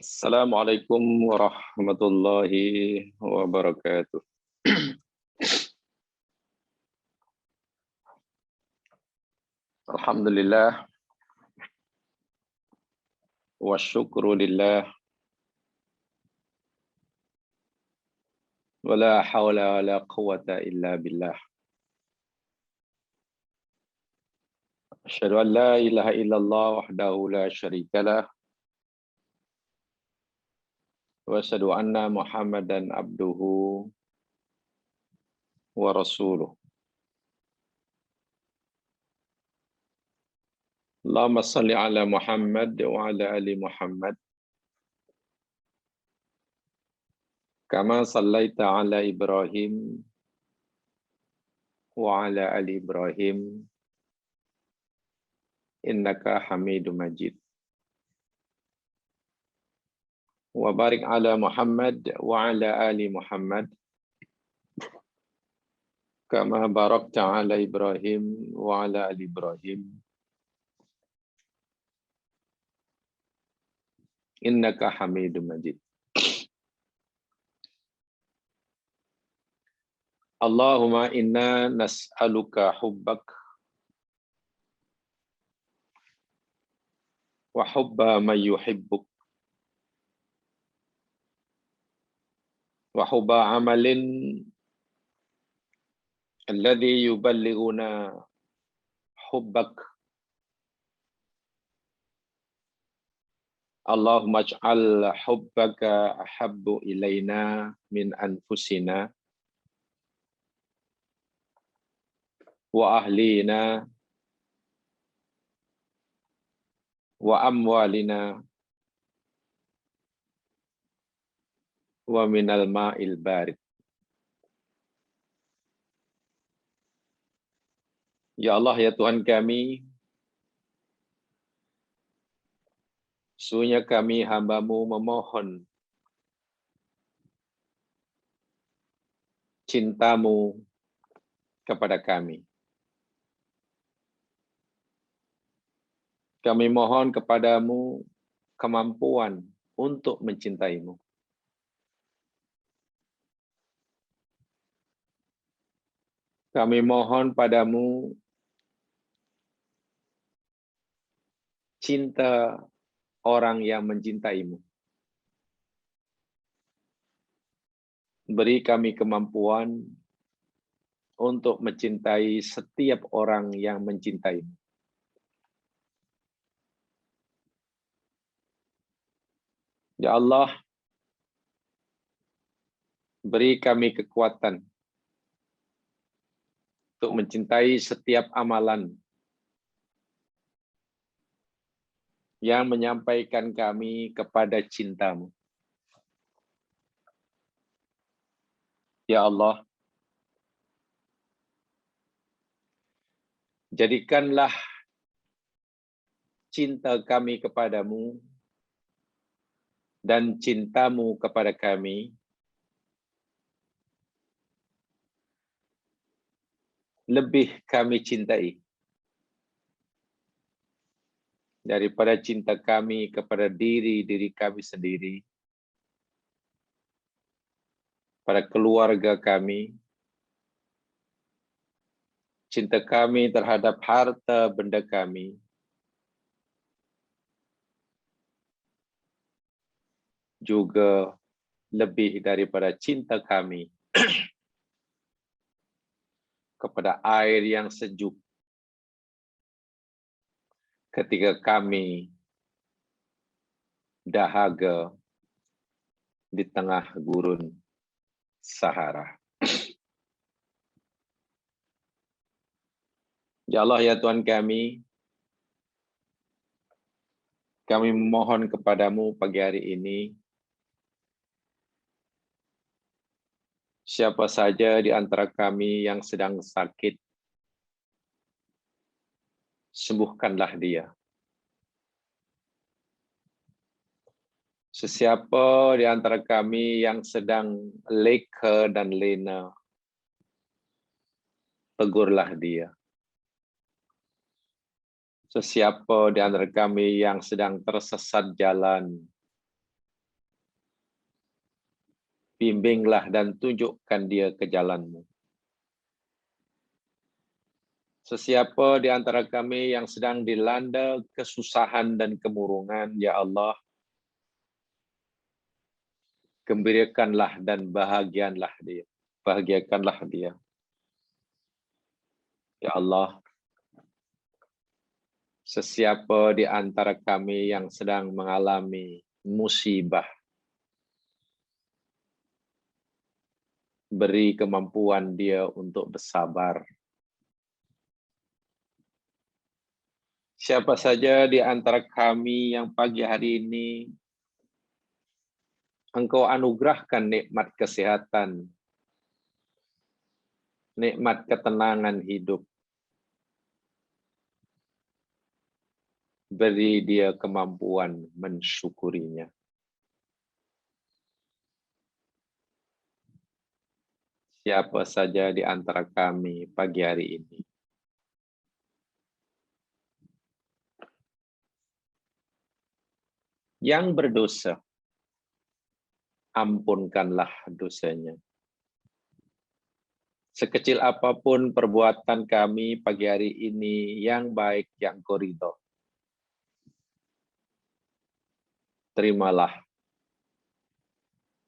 Assalamualaikum warahmatullahi wabarakatuh. Alhamdulillah wa syukru lillah wa la hawla wa la quwwata illa billah. Asyhadu an la ilaha illallah wahdahu la syarikalah wa asyhadu anna Muhammadan abduhu wa rasuluh. Allahumma salli ala Muhammad wa ala ali Muhammad kama sallaita ala Ibrahim wa ala ali Ibrahim innaka Hamidum Majid. Wa barik ala Muhammad wa ala ali Muhammad kama barakta ala Ibrahim wa ala ali Ibrahim innaka Hamidum Majid. Allahumma inna nas'aluka hubbak wa hubba man yuhibbuk wa hubba amalin alladhi yuballighuna hubbak. Allahumma ij'al hubbaka ahabbu ilaina min anfusina wa ahlina wa amwalina wa minal ma'il barid. Ya Allah, ya Tuhan kami, sesungguhnya kami hamba-Mu memohon cinta-Mu kepada kami. Kami mohon kepadamu kemampuan untuk mencintai-Mu. Kami mohon padamu cinta orang yang mencintai-Mu. Beri kami kemampuan untuk mencintai setiap orang yang mencintai-Mu. Ya Allah, beri kami kekuatan untuk mencintai setiap amalan yang menyampaikan kami kepada cinta-Mu. Ya Allah, jadikanlah cinta kami kepadamu dan cinta-Mu kepada kami lebih kami cintai daripada cinta kami kepada diri kami sendiri, pada keluarga kami, cinta kami terhadap harta benda kami, juga lebih daripada cinta kami kepada air yang sejuk ketika kami dahaga di tengah gurun Sahara. Ya Allah, ya Tuhan kami memohon kepadamu pagi hari ini, siapa saja di antara kami yang sedang sakit, sembuhkanlah dia. Sesiapa di antara kami yang sedang leka dan lena, tegurlah dia. Sesiapa di antara kami yang sedang tersesat jalan, bimbinglah dan tunjukkan dia ke jalan-Mu. Sesiapa di antara kami yang sedang dilanda kesusahan dan kemurungan, ya Allah, gembirakanlah dan bahagiakanlah dia. Bahagiakanlah dia. Ya Allah, sesiapa di antara kami yang sedang mengalami musibah, beri kemampuan dia untuk bersabar. Siapa saja di antara kami yang pagi hari ini Engkau anugerahkan nikmat kesehatan, nikmat ketenangan hidup, beri dia kemampuan mensyukurinya. Siapa saja di antara kami pagi hari ini yang berdosa, ampunkanlah dosanya. Sekecil apapun perbuatan kami pagi hari ini yang baik, yang Kau ridho, terimalah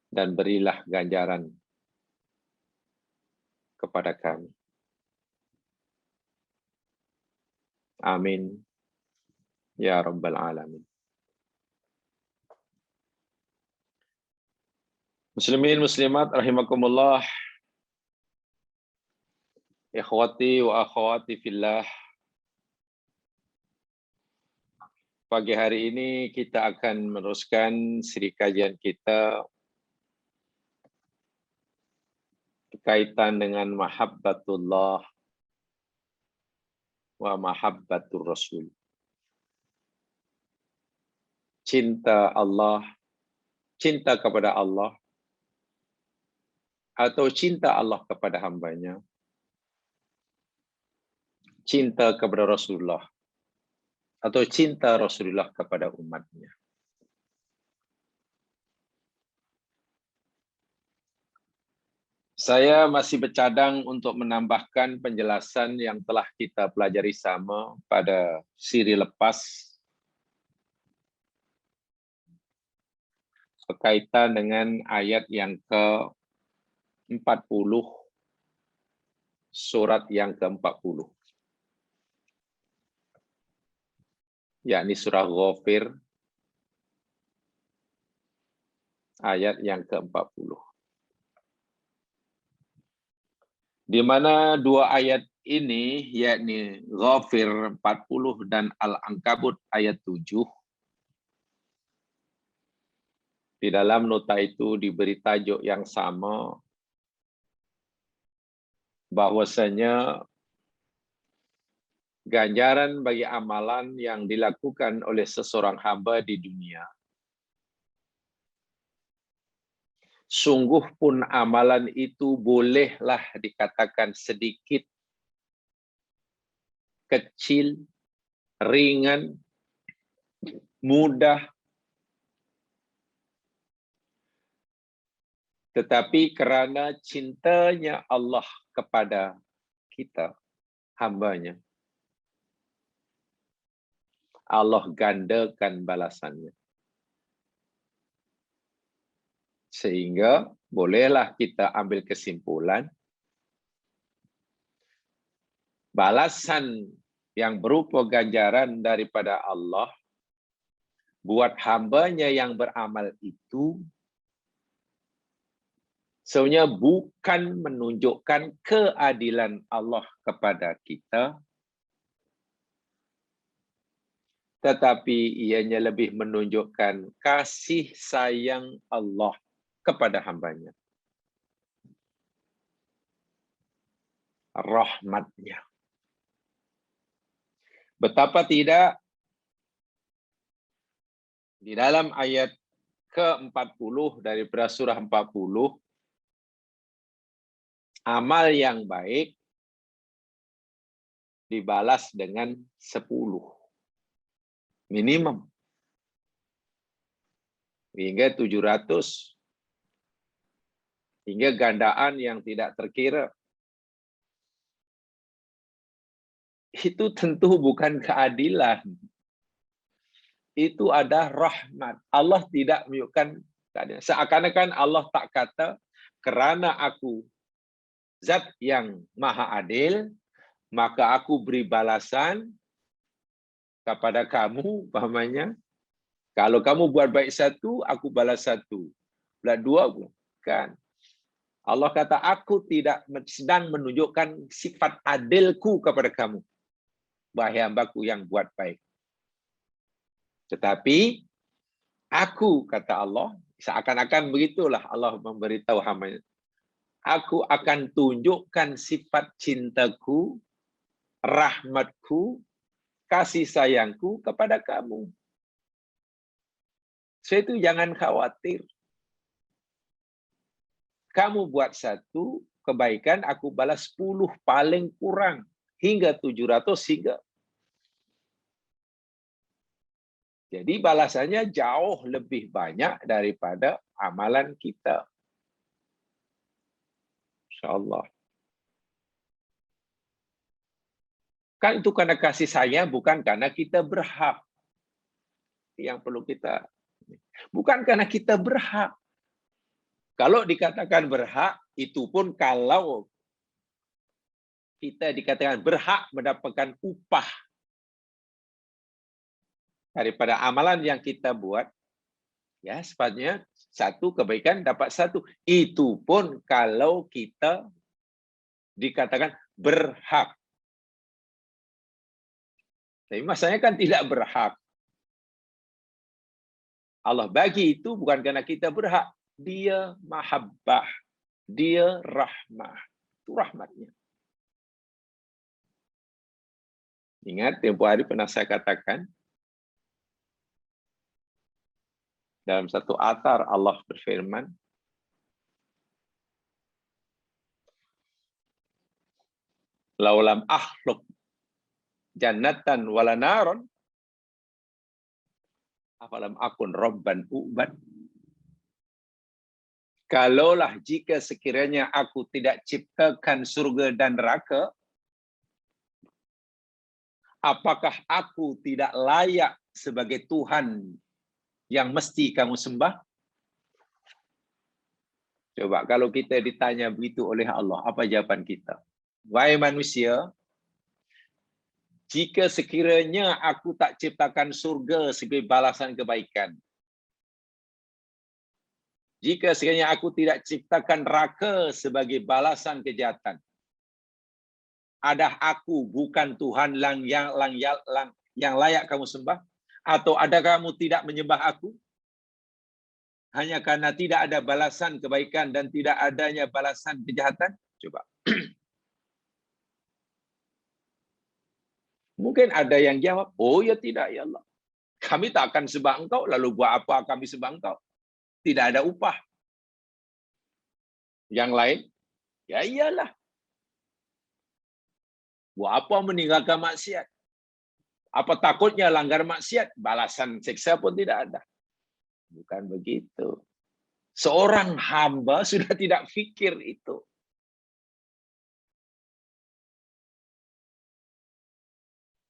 dan berilah ganjaran kepada kami. Amin. Ya Rabbal Alamin. Muslimin, muslimat, rahimakumullah. Ikhwati wa akhwati fillah. Pagi hari ini kita akan meneruskan siri kajian kita berkaitan dengan mahabbatullah wa mahabbatur Rasul. Cinta Allah, cinta kepada Allah, atau cinta Allah kepada hambanya, cinta kepada Rasulullah, atau cinta Rasulullah kepada umatnya. Saya masih bercadang untuk menambahkan penjelasan yang telah kita pelajari sama pada siri lepas berkaitan dengan ayat yang ke-40, surat yang ke-40. Yakni surah Ghafir, ayat yang ke-40. Di mana dua ayat ini, yakni Ghafir 40 dan Al-Ankabut ayat 7, di dalam nota itu diberi tajuk yang sama, bahwasanya ganjaran bagi amalan yang dilakukan oleh seseorang hamba di dunia, sungguh pun amalan itu bolehlah dikatakan sedikit, kecil, ringan, mudah, tetapi kerana cintanya Allah kepada kita, hambanya, Allah gandakan balasannya. Sehingga bolehlah kita ambil kesimpulan, balasan yang berupa ganjaran daripada Allah buat hambanya yang beramal itu sebenarnya bukan menunjukkan keadilan Allah kepada kita, tetapi ianya lebih menunjukkan kasih sayang Allah kepada hambanya. Rahmatnya. Betapa tidak di dalam ayat ke-40 daripada surah 40, amal yang baik dibalas dengan 10. Minimum. Hingga 700. hingga gandaan yang tidak terkira. Itu tentu bukan keadilan. Itu ada rahmat. Allah tidak menunjukkan keadilan. Seakan-akan Allah tak kata, kerana aku zat yang maha adil, maka aku beri balasan kepada kamu, umpamanya, kalau kamu buat baik satu, aku balas satu. Buat dua, bukan. Allah kata, aku tidak sedang menunjukkan sifat adilku kepada kamu, wahai hambaku yang buat baik. Tetapi aku, kata Allah, seakan-akan begitulah Allah memberitahu hamba-Nya, aku akan tunjukkan sifat cintaku, rahmatku, kasih sayangku kepada kamu. So itu jangan khawatir. Kamu buat satu kebaikan, aku balas 10 paling kurang. Hingga 700 hingga. Jadi balasannya jauh lebih banyak daripada amalan kita. InsyaAllah. Kan itu karena kasih sayang, bukan karena kita berhak. Yang perlu kita. Bukan karena kita berhak. Kalau dikatakan berhak, itu pun kalau kita dikatakan berhak mendapatkan upah daripada amalan yang kita buat, ya sepatutnya satu kebaikan dapat satu. Itu pun kalau kita dikatakan berhak. Tapi masalahnya kan tidak berhak. Allah bagi itu bukan karena kita berhak. Dia mahabbah. Dia rahmah. Itu rahmatnya. Ingat, tempoh hari pernah saya katakan, dalam satu athar Allah berfirman, laulam akhluk jannatan wala naron, afalam akun robban u'bad. Kalaulah jika sekiranya aku tidak ciptakan surga dan neraka, apakah aku tidak layak sebagai Tuhan yang mesti kamu sembah? Coba kalau kita ditanya begitu oleh Allah, apa jawaban kita? Wahai manusia, jika sekiranya aku tak ciptakan surga sebagai balasan kebaikan, jika sekiranya aku tidak ciptakan neraka sebagai balasan kejahatan, adakah aku bukan Tuhan yang layak kamu sembah? Atau adakah kamu tidak menyembah aku? Hanya karena tidak ada balasan kebaikan dan tidak adanya balasan kejahatan? Coba. Mungkin ada yang jawab, oh ya tidak ya Allah. Kami tak akan sembah engkau, lalu buat apa kami sembah engkau? Tidak ada upah. Yang lain, ya iyalah. Buat apa meninggalkan maksiat? Apa takutnya langgar maksiat? Balasan siksa pun tidak ada. Bukan begitu. Seorang hamba sudah tidak fikir itu.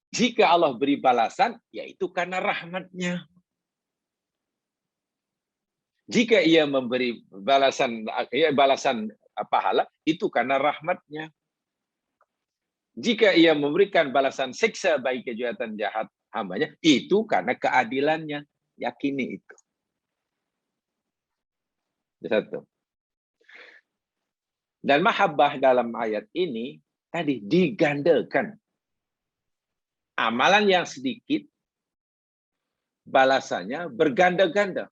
Jika Allah beri balasan, yaitu karena rahmatnya. Jika ia memberi balasan pahala, itu karena rahmatnya. Jika ia memberikan balasan siksa bagi kejahatan jahat hambanya, itu karena keadilannya. Yakini itu. Satu. Dan mahabbah dalam ayat ini tadi digandakan. Amalan yang sedikit, balasannya berganda-ganda.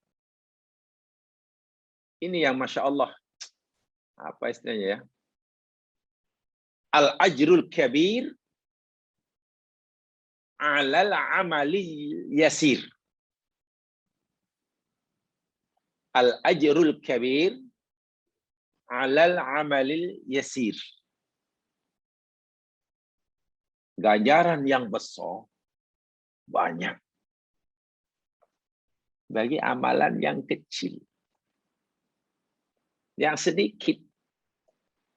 Ini yang Masya Allah. Apa istilahnya ya? Al-ajrul kabir alal amali yasir. Al-ajrul kabir alal amali yasir. Ganjaran yang besar banyak bagi amalan yang kecil. yang sedikit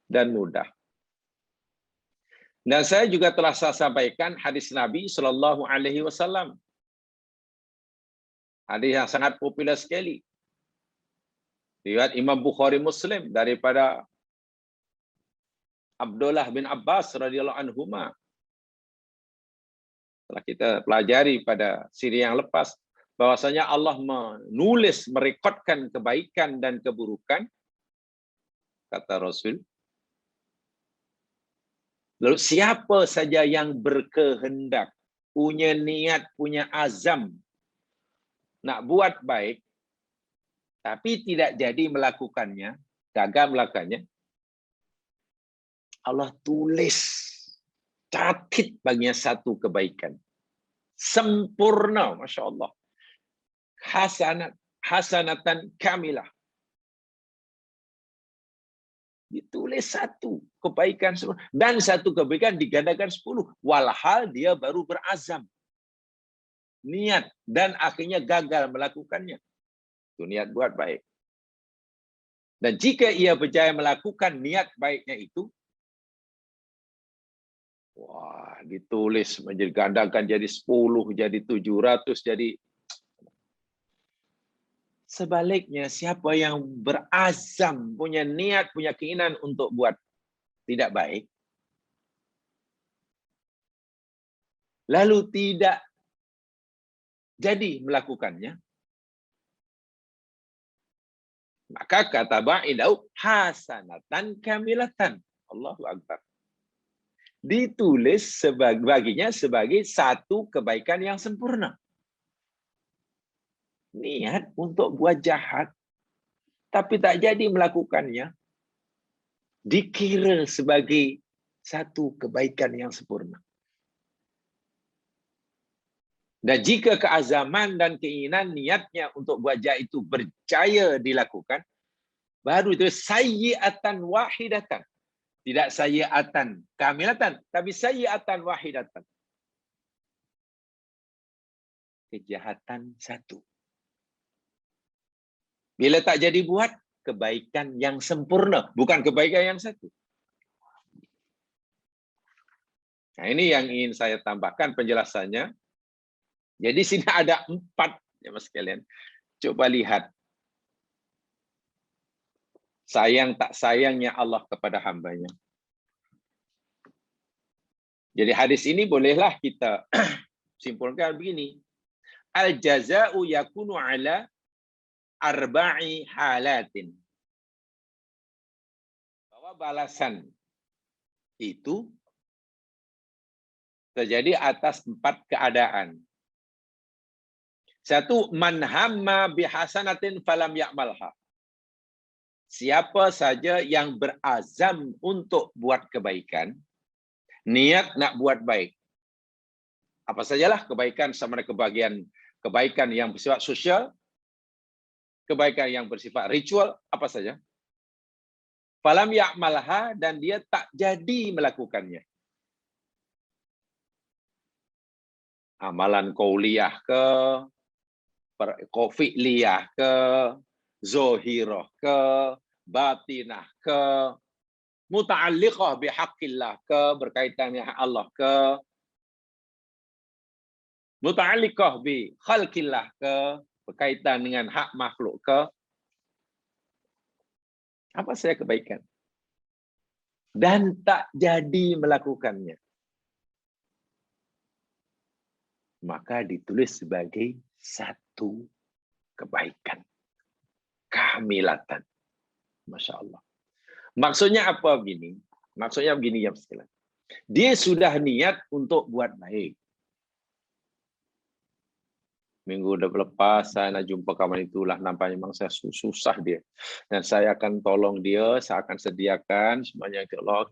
dan mudah. Dan saya juga telah saya sampaikan hadis Nabi Shallallahu Alaihi Wasallam, hadis yang sangat populer sekali, riwayat Imam Bukhari Muslim daripada Abdullah bin Abbas radhiyallahu anhuma. Telah kita pelajari pada siri yang lepas, bahwasanya Allah menulis, merekodkan kebaikan dan keburukan, kata Rasul. Lalu siapa saja yang berkehendak, punya niat, punya azam nak buat baik, tapi tidak jadi melakukannya, gagal melakukannya, Allah tulis, catat baginya satu kebaikan. Sempurna, Masya Allah. Hasanatan kamilah. Ditulis satu kebaikan dan satu kebaikan digandakan 10. Walhal dia baru berazam, niat, dan akhirnya gagal melakukannya. Itu niat buat baik. Dan jika ia berjaya melakukan niat baiknya itu, wah, ditulis menjadi gandakan jadi 10, jadi 700, jadi. Sebaliknya, siapa yang berazam, punya niat, punya keinginan untuk buat tidak baik, lalu tidak jadi melakukannya, maka kata ba'idau hasanatan kamilatan. Allahu Akbar. Ditulis baginya sebagai satu kebaikan yang sempurna. Niat untuk buat jahat, tapi tak jadi melakukannya, dikira sebagai satu kebaikan yang sempurna. Dan jika keazaman dan keinginan niatnya untuk buat jahat itu berjaya dilakukan, baru itu sayyi'atan wahidatan. Tidak sayyi'atan kamilatan, tapi sayyi'atan wahidatan. Kejahatan satu. Bila tak jadi buat, kebaikan yang sempurna, bukan kebaikan yang satu. Nah, ini yang ingin saya tambahkan penjelasannya. Jadi sini ada 4, ya Mas sekalian. Coba lihat. Sayang tak sayangnya Allah kepada hambanya. Jadi hadis ini bolehlah kita simpulkan begini. Al-jaza'u yakunu ala arba'i halatin. Bahwa balasan itu terjadi atas 4 keadaan. 1, man hamma bihasanatin falam ya'malha. Siapa saja yang berazam untuk buat kebaikan, niat nak buat baik. Apa sajalah kebaikan, sama ada kebaikan yang bersifat sosial, kebaikan yang bersifat ritual, apa saja. Falam ya'malha, dan dia tak jadi melakukannya. Amalan qauliyah ke, fi'liyah ke, zohirah ke, batinah ke, muta'alliqah bihaqqillah ke, berkaitan dengan hak Allah ke, muta'alliqah bi khalqillah ke, berkaitan dengan hak makhluk ke. Apa saja kebaikan? Dan tak jadi melakukannya, maka ditulis sebagai satu kebaikan. Kamilatan. Masya Allah. Maksudnya apa begini? Maksudnya begini ya sekalian. Dia sudah niat untuk buat baik. Minggu lepas saya nak jumpa kawan itulah, nampaknya memang saya susah dia. Dan saya akan tolong dia, saya akan sediakan semuanya ke Allah.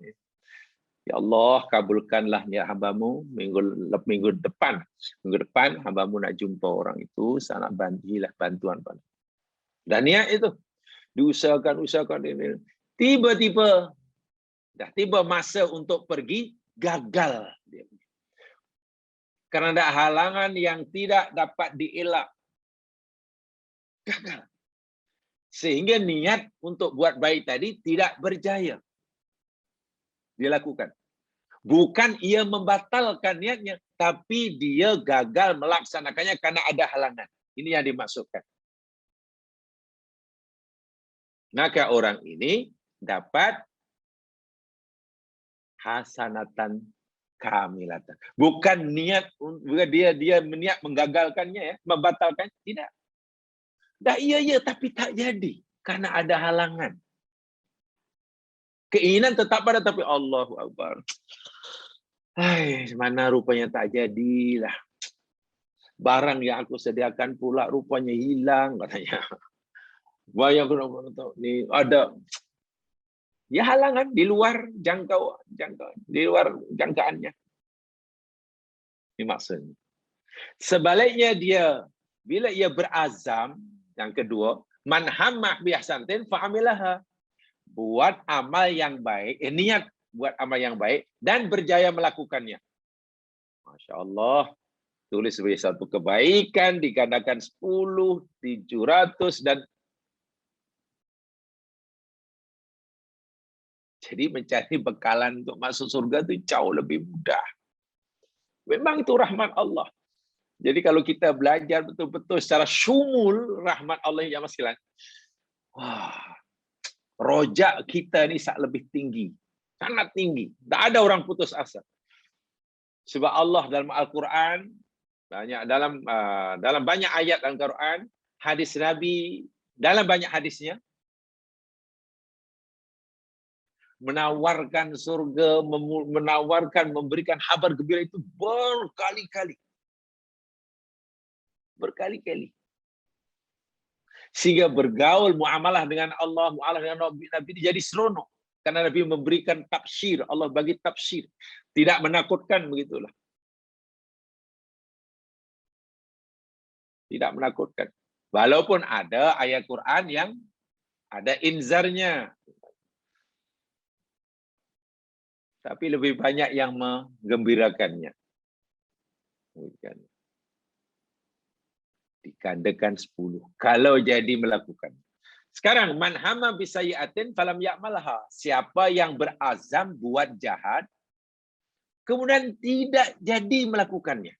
Ya Allah, kabulkanlah niat hambamu minggu depan. Minggu depan hambamu nak jumpa orang itu, saya nak bantulah bantuan. Dan niat itu diusahakan ini. Tiba-tiba dah tiba masa untuk pergi, gagal dia. Karena ada halangan yang tidak dapat dielak. Gagal. Sehingga niat untuk buat baik tadi tidak berjaya dilakukan. Bukan ia membatalkan niatnya, tapi dia gagal melaksanakannya karena ada halangan. Ini yang dimaksudkan. Maka orang ini dapat hasanatan kamilatan. Bukan niat, bukan dia meniat menggagalkannya ya, membatalkan, tidak. Dah iya tapi tak jadi karena ada halangan. Keinginan tetap ada tapi Allahu Akbar. Hai, mana rupanya tak jadilah. Barang yang aku sediakan pula rupanya hilang katanya. Bayang ni ada ya halangan di luar di luar jangkaannya. Ini maksudnya. Sebaliknya dia bila ia berazam, yang kedua, man hammah bi ahsanatin fa amilaha. Buat amal yang baik, niat buat amal yang baik dan berjaya melakukannya. Masya Allah, tulis sebagai satu kebaikan digandakan 10, 700 dan jadi mencari bekalan untuk masuk surga itu jauh lebih mudah. Memang itu rahmat Allah. Jadi kalau kita belajar betul-betul secara syumul rahmat Allah yang sekalian, wah, rojak kita ini lebih tinggi, sangat tinggi. Tak ada orang putus asa. Sebab Allah dalam Al-Quran, dalam banyak ayat dalam Al-Quran, hadis Nabi, dalam banyak hadisnya, menawarkan surga, memberikan kabar gembira itu berkali-kali. Berkali-kali. Sehingga bergaul, muamalah dengan Allah, muamalah dengan Nabi jadi seronok. Karena Nabi memberikan tafsir, Allah bagi tafsir. Tidak menakutkan, begitulah. Tidak menakutkan. Walaupun ada ayat Quran yang ada inzarnya. Tapi lebih banyak yang menggembirakannya. Digandakan 10. Kalau jadi melakukan. Sekarang, man hamma bisayyi'atin falam ya'malha. Siapa yang berazam buat jahat, kemudian tidak jadi melakukannya.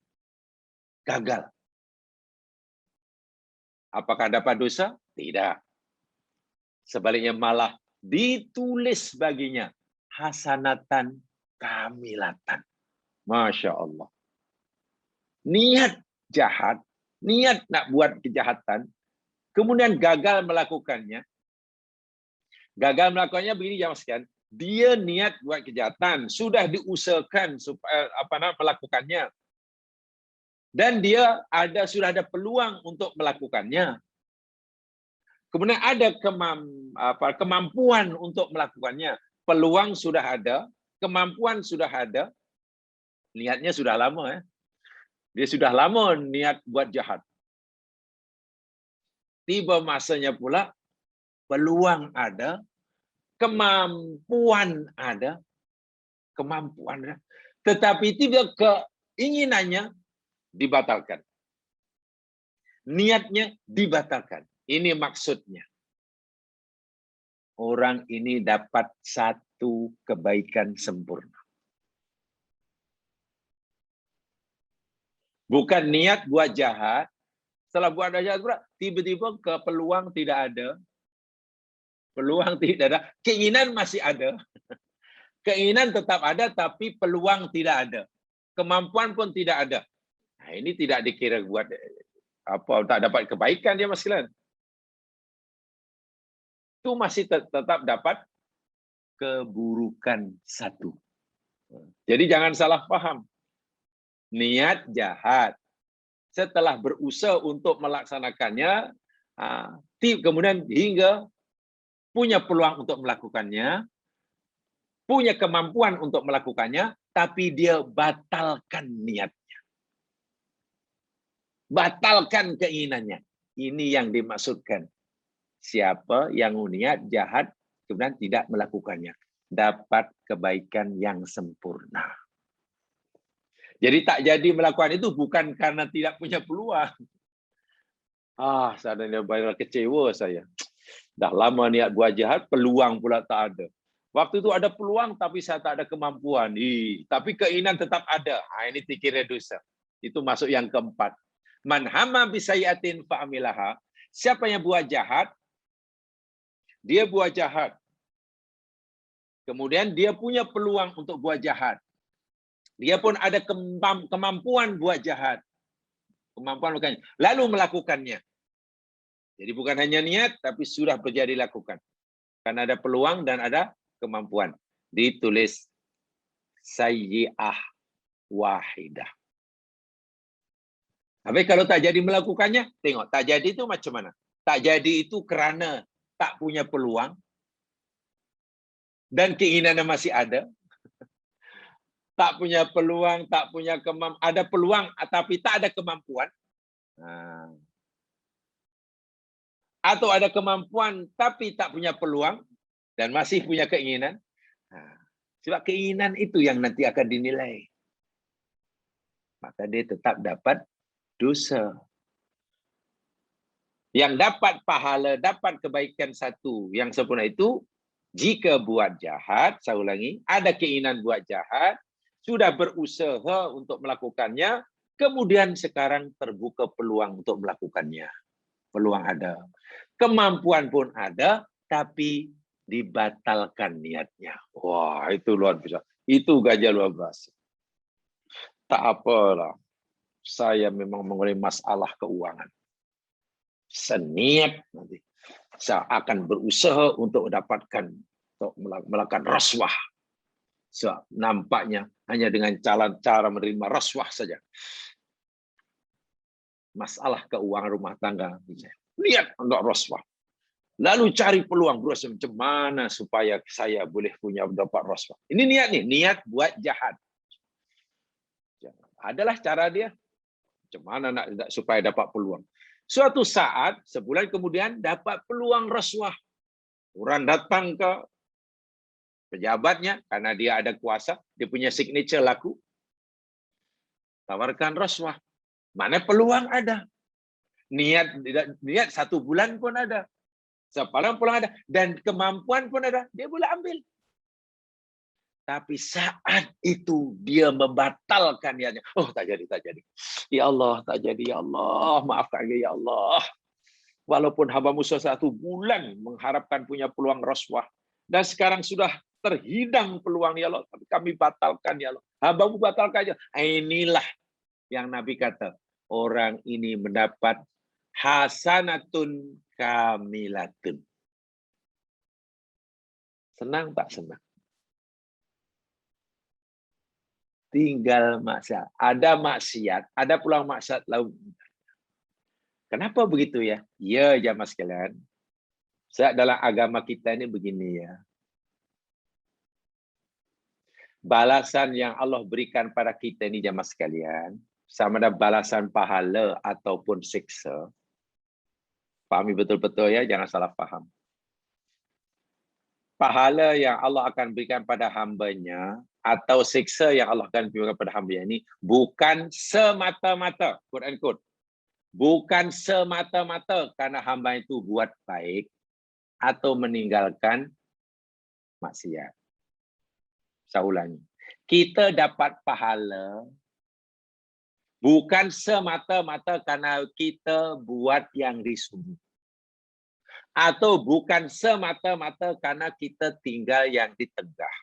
Gagal. Apakah dapat dosa? Tidak. Sebaliknya malah ditulis baginya hasanatan kamilatan. Masya Allah. Niat jahat, niat nak buat kejahatan, kemudian gagal melakukannya. Gagal melakukannya begini jamaah sekalian. Dia niat buat kejahatan, sudah diusahakan supaya melakukannya. Dan dia sudah ada peluang untuk melakukannya. Kemudian ada kemampuan untuk melakukannya. Peluang sudah ada, kemampuan sudah ada, niatnya sudah lama ya. Dia sudah lama niat buat jahat. Tiba masanya pula, peluang ada, kemampuan ada, tetapi tiba keinginannya dibatalkan. Niatnya dibatalkan. Ini maksudnya. Orang ini dapat satu kebaikan sempurna. Bukan niat buat jahat, setelah buat jahat tiba-tiba ke peluang tidak ada. Peluang tidak ada, keinginan masih ada. Keinginan tetap ada tapi peluang tidak ada. Kemampuan pun tidak ada. Nah, ini tidak dikira buat tak dapat kebaikan dia Mas sekalian. Itu masih tetap dapat keburukan satu. Jadi jangan salah paham. Niat jahat. Setelah berusaha untuk melaksanakannya, kemudian hingga punya peluang untuk melakukannya, punya kemampuan untuk melakukannya, tapi dia batalkan niatnya. Batalkan keinginannya. Ini yang dimaksudkan. Siapa yang niat jahat, kemudian tidak melakukannya. Dapat kebaikan yang sempurna. Jadi tak jadi melakukan itu bukan karena tidak punya peluang. Seandainya banyak kecewa saya. Dah lama niat buat jahat, peluang pula tak ada. Waktu itu ada peluang tapi saya tak ada kemampuan. Tapi keinginan tetap ada. Ini dikira dosa. Itu masuk yang keempat. Man hamma bisayatin fa'amilaha. Siapa yang buat jahat, dia buat jahat. Kemudian dia punya peluang untuk buat jahat. Dia pun ada kemampuan buat jahat. Kemampuan bukan. Lalu melakukannya. Jadi bukan hanya niat, tapi sudah berjadi lakukan. Karena ada peluang dan ada kemampuan. Ditulis sayyi'ah wahidah. Tapi kalau tak jadi melakukannya, tengok. Tak jadi itu macam mana? Tak jadi itu kerana tak punya peluang. Dan keinginannya masih ada. Tak punya peluang, tak punya kemampuan. Ada peluang tapi tak ada kemampuan. Atau ada kemampuan tapi tak punya peluang dan masih punya keinginan. Sebab keinginan itu yang nanti akan dinilai. Maka dia tetap dapat dosa. Yang dapat pahala, dapat kebaikan satu. Yang sempurna itu, jika buat jahat, saya ulangi, ada keinginan buat jahat, sudah berusaha untuk melakukannya, kemudian sekarang terbuka peluang untuk melakukannya. Peluang ada. Kemampuan pun ada, tapi dibatalkan niatnya. Wah, itu luar biasa. Itu gajah luar biasa. Tak apalah. Saya memang mengalami masalah keuangan. Seniat nanti. Saya akan berusaha untuk melakukan rasuah. So, nampaknya hanya dengan cara menerima rasuah saja. Masalah keuangan rumah tangga. Niat untuk rasuah. Lalu cari peluang, berusaha macam mana supaya saya boleh dapat rasuah. Ini niat nih, niat buat jahat. Adalah cara dia. Macam mana nak supaya dapat peluang. Suatu saat, sebulan kemudian dapat peluang rasuah. Orang datang ke pejabatnya, karena dia ada kuasa, dia punya signature laku. Tawarkan rasuah. Mana peluang ada. Niat 1 bulan pun ada. Sepalang peluang ada. Dan kemampuan pun ada. Dia boleh ambil. Tapi saat itu dia membatalkan niatnya. Oh, tak jadi, tak jadi. Ya Allah, tak jadi. Ya Allah, maafkan ya Allah. Walaupun hamba Musa 1 bulan mengharapkan punya peluang rasuah. Dan sekarang sudah terhidang peluang ya Allah. Tapi kami batalkan ya Allah. Hamba-Mu batalkan aja. Inilah yang Nabi kata. Orang ini mendapat hasanatun kamilatun. Senang tak senang? Tinggal maksiat. Ada maksiat, ada peluang maksiat lalu. Kenapa begitu ya? Ya, jamaah sekalian. Dalam agama kita ini begini ya. Balasan yang Allah berikan pada kita ini jamaah sekalian, sama ada balasan pahala ataupun siksa. Pahami betul-betul ya, jangan salah faham. Pahala yang Allah akan berikan pada hambanya atau siksa yang Allah akan berikan pada hambanya ini bukan semata-mata, quote and quote, bukan semata-mata karena hamba itu buat baik atau meninggalkan maksiat. Saya ulangi. Kita dapat pahala bukan semata-mata karena kita buat yang disuruh. Atau bukan semata-mata karena kita tinggal yang di tengah.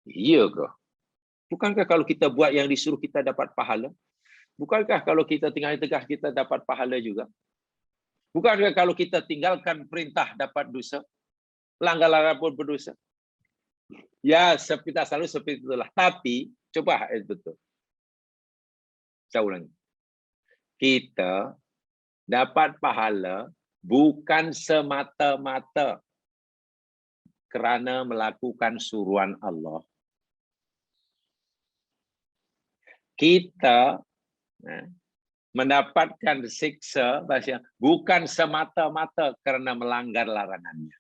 Iya ke? Bukankah kalau kita buat yang disuruh kita dapat pahala? Bukankah kalau kita tinggal di tengah kita dapat pahala juga? Bukankah kalau kita tinggalkan perintah dapat dosa? Langgar-langgar pun berdosa. Ya, kita selalu seperti itulah. Tapi, coba betul. Saya ulangi. Kita dapat pahala bukan semata-mata kerana melakukan suruhan Allah. Kita mendapatkan siksa bukan semata-mata kerana melanggar larangannya.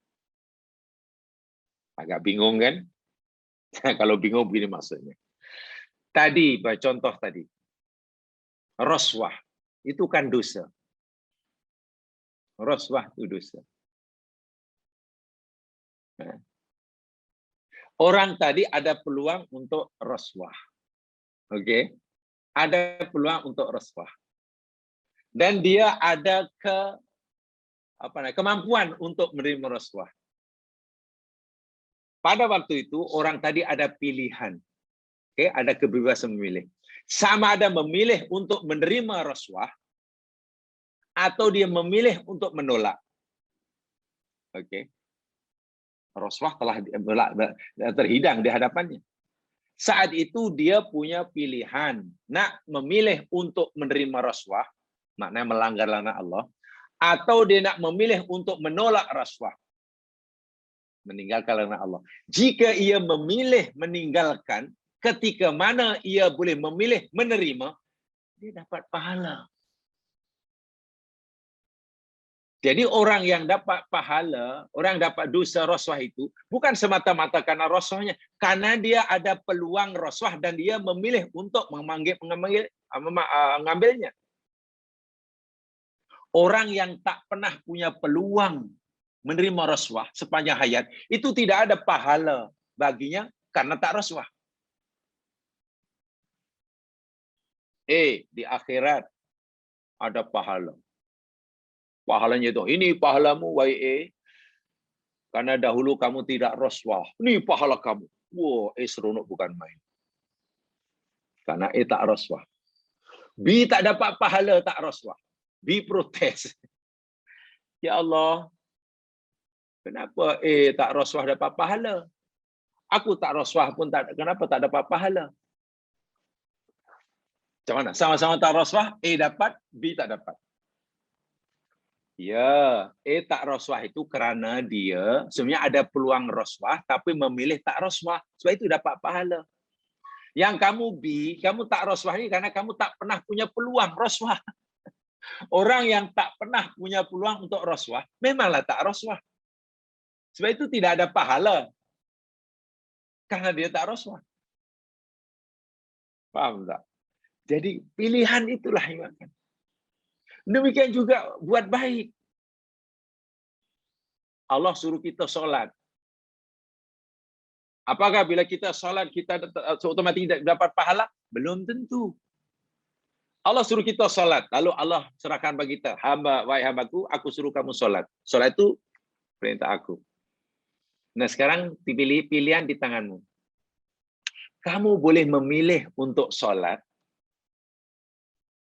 Agak bingung kan? Kalau bingung begini maksudnya. Tadi, contoh tadi. Rasuah. Itu kan dosa. Roswah itu dosa. Orang tadi ada peluang untuk roswah. Oke. Ada peluang untuk roswah. Dan dia ada kemampuan untuk menerima roswah. Pada waktu itu orang tadi ada pilihan. Oke, ada kebebasan memilih. Sama ada memilih untuk menerima roswah atau dia memilih untuk menolak. Oke. Roswah telah terhidang di hadapannya. Saat itu dia punya pilihan, nak memilih untuk menerima roswah, maknanya melanggar laknat Allah, atau dia nak memilih untuk menolak roswah, meninggalkan laknat Allah. Jika ia memilih meninggalkan, ketika mana ia boleh memilih menerima, dia dapat pahala. Jadi orang yang dapat pahala, orang yang dapat dosa roswah itu bukan semata-mata karena roswahnya, karena dia ada peluang roswah dan dia memilih untuk mengambilnya. Orang yang tak pernah punya peluang menerima roswah sepanjang hayat, itu tidak ada pahala baginya karena tak roswah. Di akhirat ada pahala. Pahalanya itu, ini pahalamu YA, karena dahulu kamu tidak roswah. Ini pahala kamu. Wow, seronok bukan main. Karena tak roswah. B tak dapat pahala tak roswah. B protes. Ya Allah, kenapa tak roswah dapat pahala? Aku tak roswah pun kenapa tak dapat pahala? Macam mana? Sama-sama tak roswah, dapat, B tak dapat. Ya, tak roswah itu karena dia sebenarnya ada peluang roswah tapi memilih tak roswah. Sebab itu dapat pahala. Yang kamu kamu tak roswah ini karena kamu tak pernah punya peluang roswah. Orang yang tak pernah punya peluang untuk roswah, memanglah tak roswah. Sebab itu tidak ada pahala. Karena dia tak roswah. Paham tak? Jadi pilihan itulah yang akan. Demikian juga buat baik. Allah suruh kita sholat. Apakah bila kita sholat, kita otomatis tidak dapat pahala? Belum tentu. Allah suruh kita sholat. Lalu Allah serahkan bagi kita. Wahai hambaku, aku suruh kamu sholat. Sholat itu perintah aku. Nah sekarang pilihan di tanganmu. Kamu boleh memilih untuk sholat.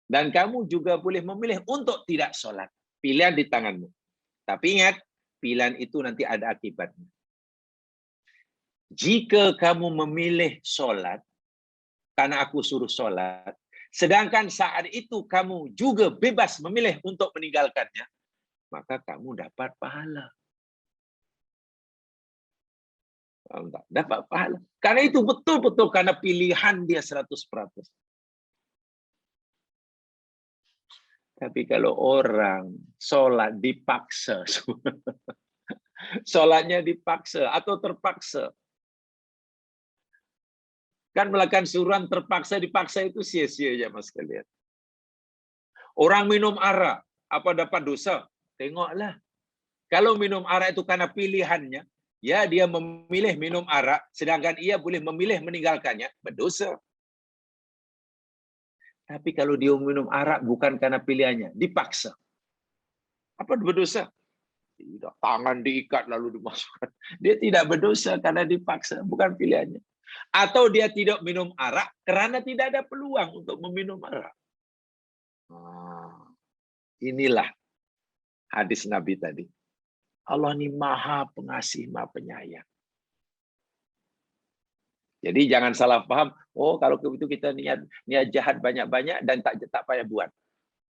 Dan kamu juga boleh memilih untuk tidak sholat. Pilihan di tanganmu. Tapi ingat, pilihan itu nanti ada akibatnya. Jika kamu memilih sholat, karena aku suruh sholat, sedangkan saat itu kamu juga bebas memilih untuk meninggalkannya, maka kamu dapat pahala. Dapat pahala. Karena itu betul-betul karena pilihan dia 100%. Tapi kalau orang sholat dipaksa, sholatnya dipaksa atau terpaksa, kan melakukan suruhan terpaksa dipaksa itu sia-sia ya mas kalian. Orang minum arak, apa dapat dosa? Tengoklah. Kalau minum arak itu karena pilihannya, ya dia memilih minum arak, sedangkan ia boleh memilih meninggalkannya, berdosa. Tapi kalau dia minum arak bukan karena pilihannya, dipaksa. Apa berdosa? Tidak, tangan diikat lalu dimasukkan. Dia tidak berdosa karena dipaksa, bukan pilihannya. Atau dia tidak minum arak karena tidak ada peluang untuk meminum arak. Inilah hadis Nabi tadi. Allah ini maha pengasih, maha penyayang. Jadi jangan salah paham. Oh, kalau begitu kita niat jahat banyak-banyak dan tak payah buat.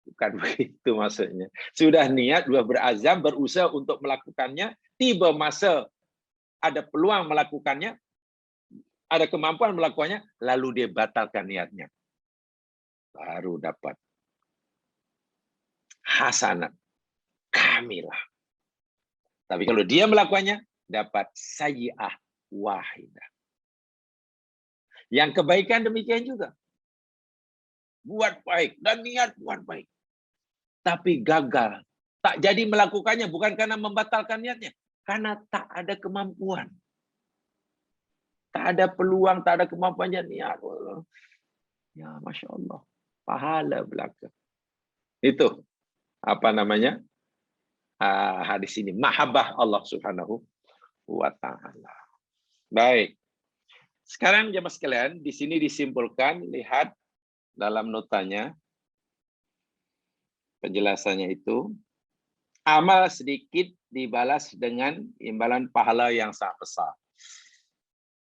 Bukan begitu maksudnya. Sudah niat, sudah berazam, berusaha untuk melakukannya, tiba masa ada peluang melakukannya, ada kemampuan melakukannya, lalu dia batalkan niatnya. Baru dapat hasanat kamilah. Tapi kalau dia melakukannya, dapat sayyi'ah wahidah. Yang kebaikan demikian juga. Buat baik dan niat buat baik. Tapi gagal Tak jadi melakukannya bukan karena membatalkan niatnya, karena tak ada kemampuan. Tak ada peluang, tak ada kemampuannya niat. Ya, Masya Allah. Pahala belaka. Itu apa namanya? Hadis ini. Mahabbah Allah Subhanahu wa Ta'ala. Baik. Sekarang jemaah sekalian, di sini disimpulkan, lihat dalam notanya, penjelasannya itu, amal sedikit dibalas dengan imbalan pahala yang sangat besar.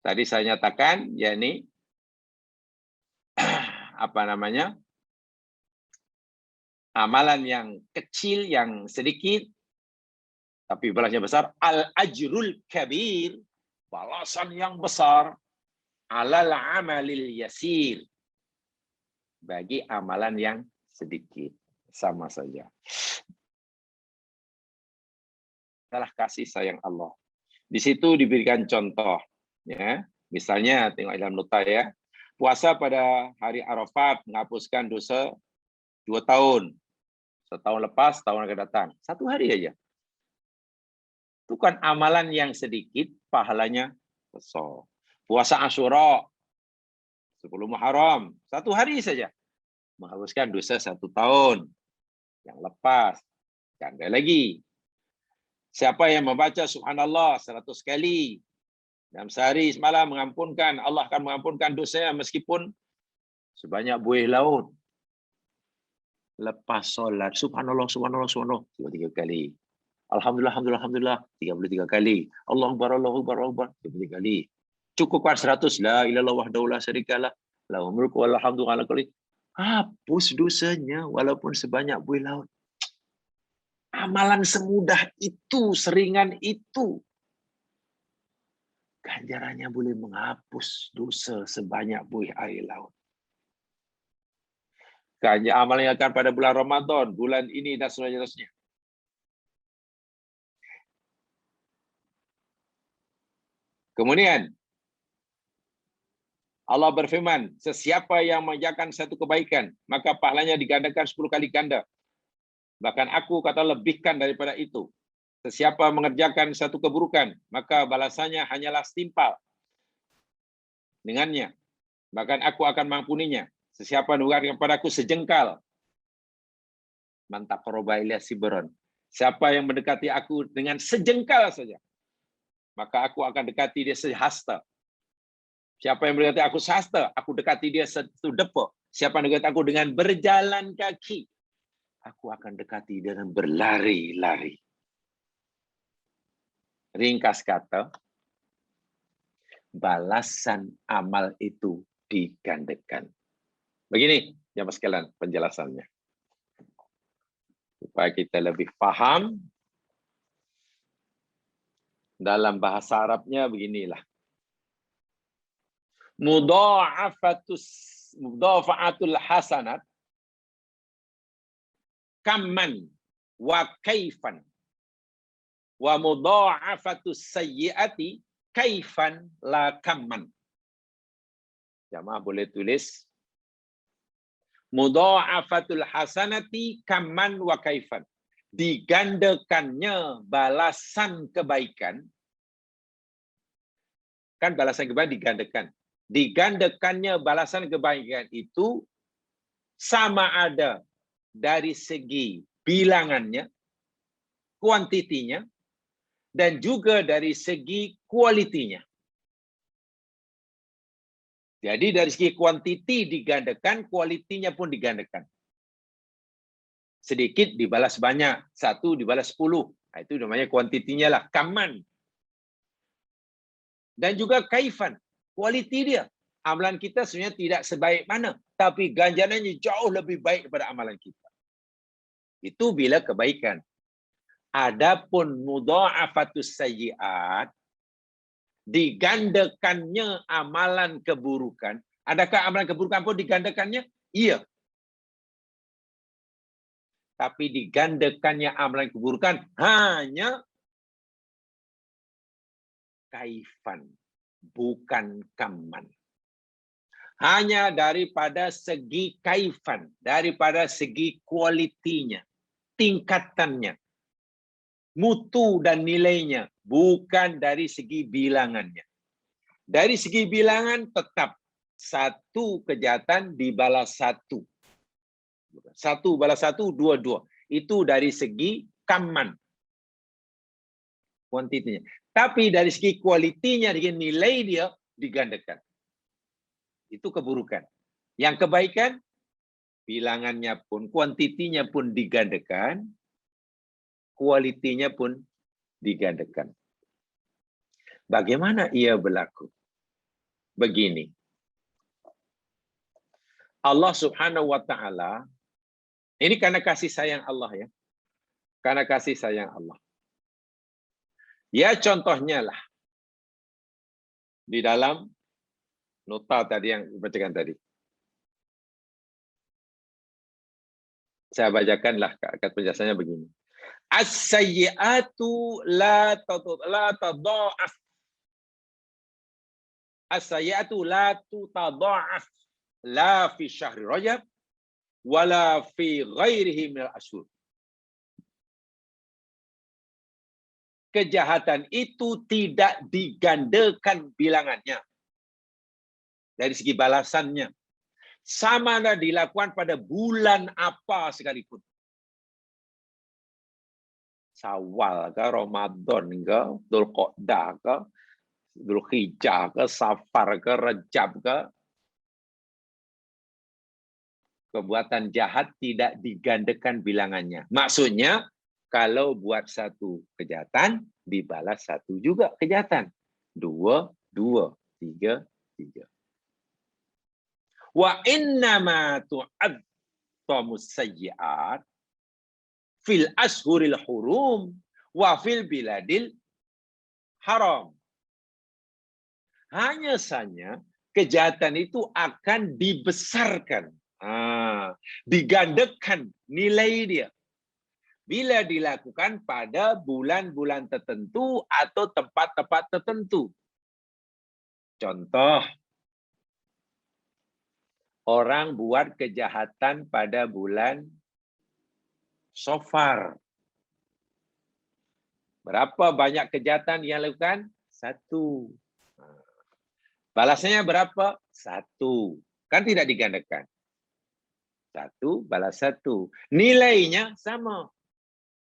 Tadi saya nyatakan, yakni apa namanya? Amalan yang kecil, yang sedikit, tapi balasnya besar. Al-ajrul kabir, balasan yang besar. Alal amalil yasir, bagi amalan yang sedikit. Sama saja. Adalah kasih sayang Allah. Di situ diberikan contoh. Ya. Misalnya, tengok dalam nota ya. Puasa pada hari Arafat menghapuskan dosa 2 tahun. Setahun lepas, tahun akan datang. 1 hari aja. Itu kan amalan yang sedikit, pahalanya besar. Puasa Asyura, 10 Muharram, 1 hari saja. Menghapuskan dosa 1 tahun. Yang lepas, ganda lagi. Siapa yang membaca Subhanallah 100 kali, dalam sehari semalam mengampunkan, Allah akan mengampunkan dosanya meskipun sebanyak buih laut. Lepas solat, Subhanallah, Subhanallah, Subhanallah, 33 kali. Alhamdulillah, Alhamdulillah, Alhamdulillah, 33 kali. Allahu Akbar, Allahu Akbar, Allahu Akbar, 33 kali. Cukupkan 100, la ilallah wahdahu la syarikalah, lahul mulku wa lahul hamdu ala kulli. Hapus dosanya walaupun sebanyak buih laut. Amalan semudah itu, seringan itu. Ganjarannya boleh menghapus dosa sebanyak buih air laut. Amal yang akan pada bulan Ramadan, bulan ini dan seterusnya. Kemudian Allah berfirman, sesiapa yang mengerjakan satu kebaikan, maka pahalanya digandakan 10 kali ganda. Bahkan aku kata lebihkan daripada itu. Sesiapa mengerjakan satu keburukan, maka balasannya hanyalah setimpal dengannya. Bahkan aku akan mengampuninya. Sesiapa menurunkan kepadaku sejengkal, man taqarraba ilayya sibran. Siapa yang mendekati aku dengan sejengkal saja, maka aku akan dekati dia sehasta. Siapa yang mendekati aku sehasta, aku dekati dia satu depa. Siapa yang mendekati aku dengan berjalan kaki, aku akan dekati dia dengan berlari-lari. Ringkas kata, balasan amal itu digandakan. Begini, jemaah sekalian, penjelasannya. Supaya kita lebih paham, dalam bahasa Arabnya beginilah. Mudha'afatul hasanat kamman wa kaifan wa mudha'afatus sayyiati kaifan la kamman. Jamaah boleh tulis mudha'afatul hasanati kamman wa kaifan. Digandakannya balasan kebaikan. Kan balasan kebaikan digandakan. Digandakannya balasan kebaikan itu sama ada dari segi bilangannya, kuantitinya, dan juga dari segi kualitinya. Jadi dari segi kuantiti digandakan, kualitinya pun digandakan. Sedikit dibalas banyak, 1 dibalas 10. Nah, itu namanya kuantitinya lah, kaman. Dan juga kaifan, kualiti dia. Amalan kita sebenarnya tidak sebaik mana, tapi ganjarannya jauh lebih baik daripada amalan kita. Itu bila kebaikan. Adapun mudha'afatus sayyi'at, digandakannya amalan keburukan. Adakah amalan keburukan pun digandakannya? Iya. Tapi digandakannya amalan keburukan hanya kaifan, bukan kaman. Hanya daripada segi kaifan, daripada segi kualitinya, tingkatannya. mutu dan nilainya, bukan dari segi bilangannya. Dari segi bilangan tetap satu kejahatan dibalas satu. Satu balas satu, dua. Itu dari segi kaman, kuantitinya. Tapi dari segi kualitinya, dengan nilai dia digandakan. Itu keburukan. Yang kebaikan, bilangannya pun, kuantitinya pun digandakan, kualitinya pun digandakan. Bagaimana ia berlaku? Begini. Allah Subhanahu wa taala, ini karena kasih sayang Allah ya. Karena kasih sayang Allah. Ya contohnya lah di dalam nota tadi yang dibacakan tadi. Saya bacakanlah kata penjelasannya begini. As-sayyi'atu la tadha'af. As-sayyi'atu la tadha'af la fi syahri Rajab wala fi ghairihi minal ashhur. Kejahatan itu tidak digandakan bilangannya dari segi balasannya. Sama ada dilakukan pada bulan apa sekalipun. Syawal ke, Ramadan ke, Dzulqa'dah ke, Dzulhijjah ke, Safar ke, Rajab ke. Perbuatan jahat tidak digandakan bilangannya. Maksudnya, kalau buat satu kejahatan, dibalas satu juga kejahatan. 2, 3. Wa innama tu'adzamus sayyi'at fil ashuril hurum wa fil biladil haram. Hanya saja kejahatan itu akan dibesarkan, digandakan nilai dia bila dilakukan pada bulan-bulan tertentu atau tempat-tempat tertentu. Contoh, orang buat kejahatan pada bulan Safar. Berapa banyak kejahatan yang lakukan? 1. Balasannya berapa? 1. Kan tidak digandakan. 1 balas 1. Nilainya sama.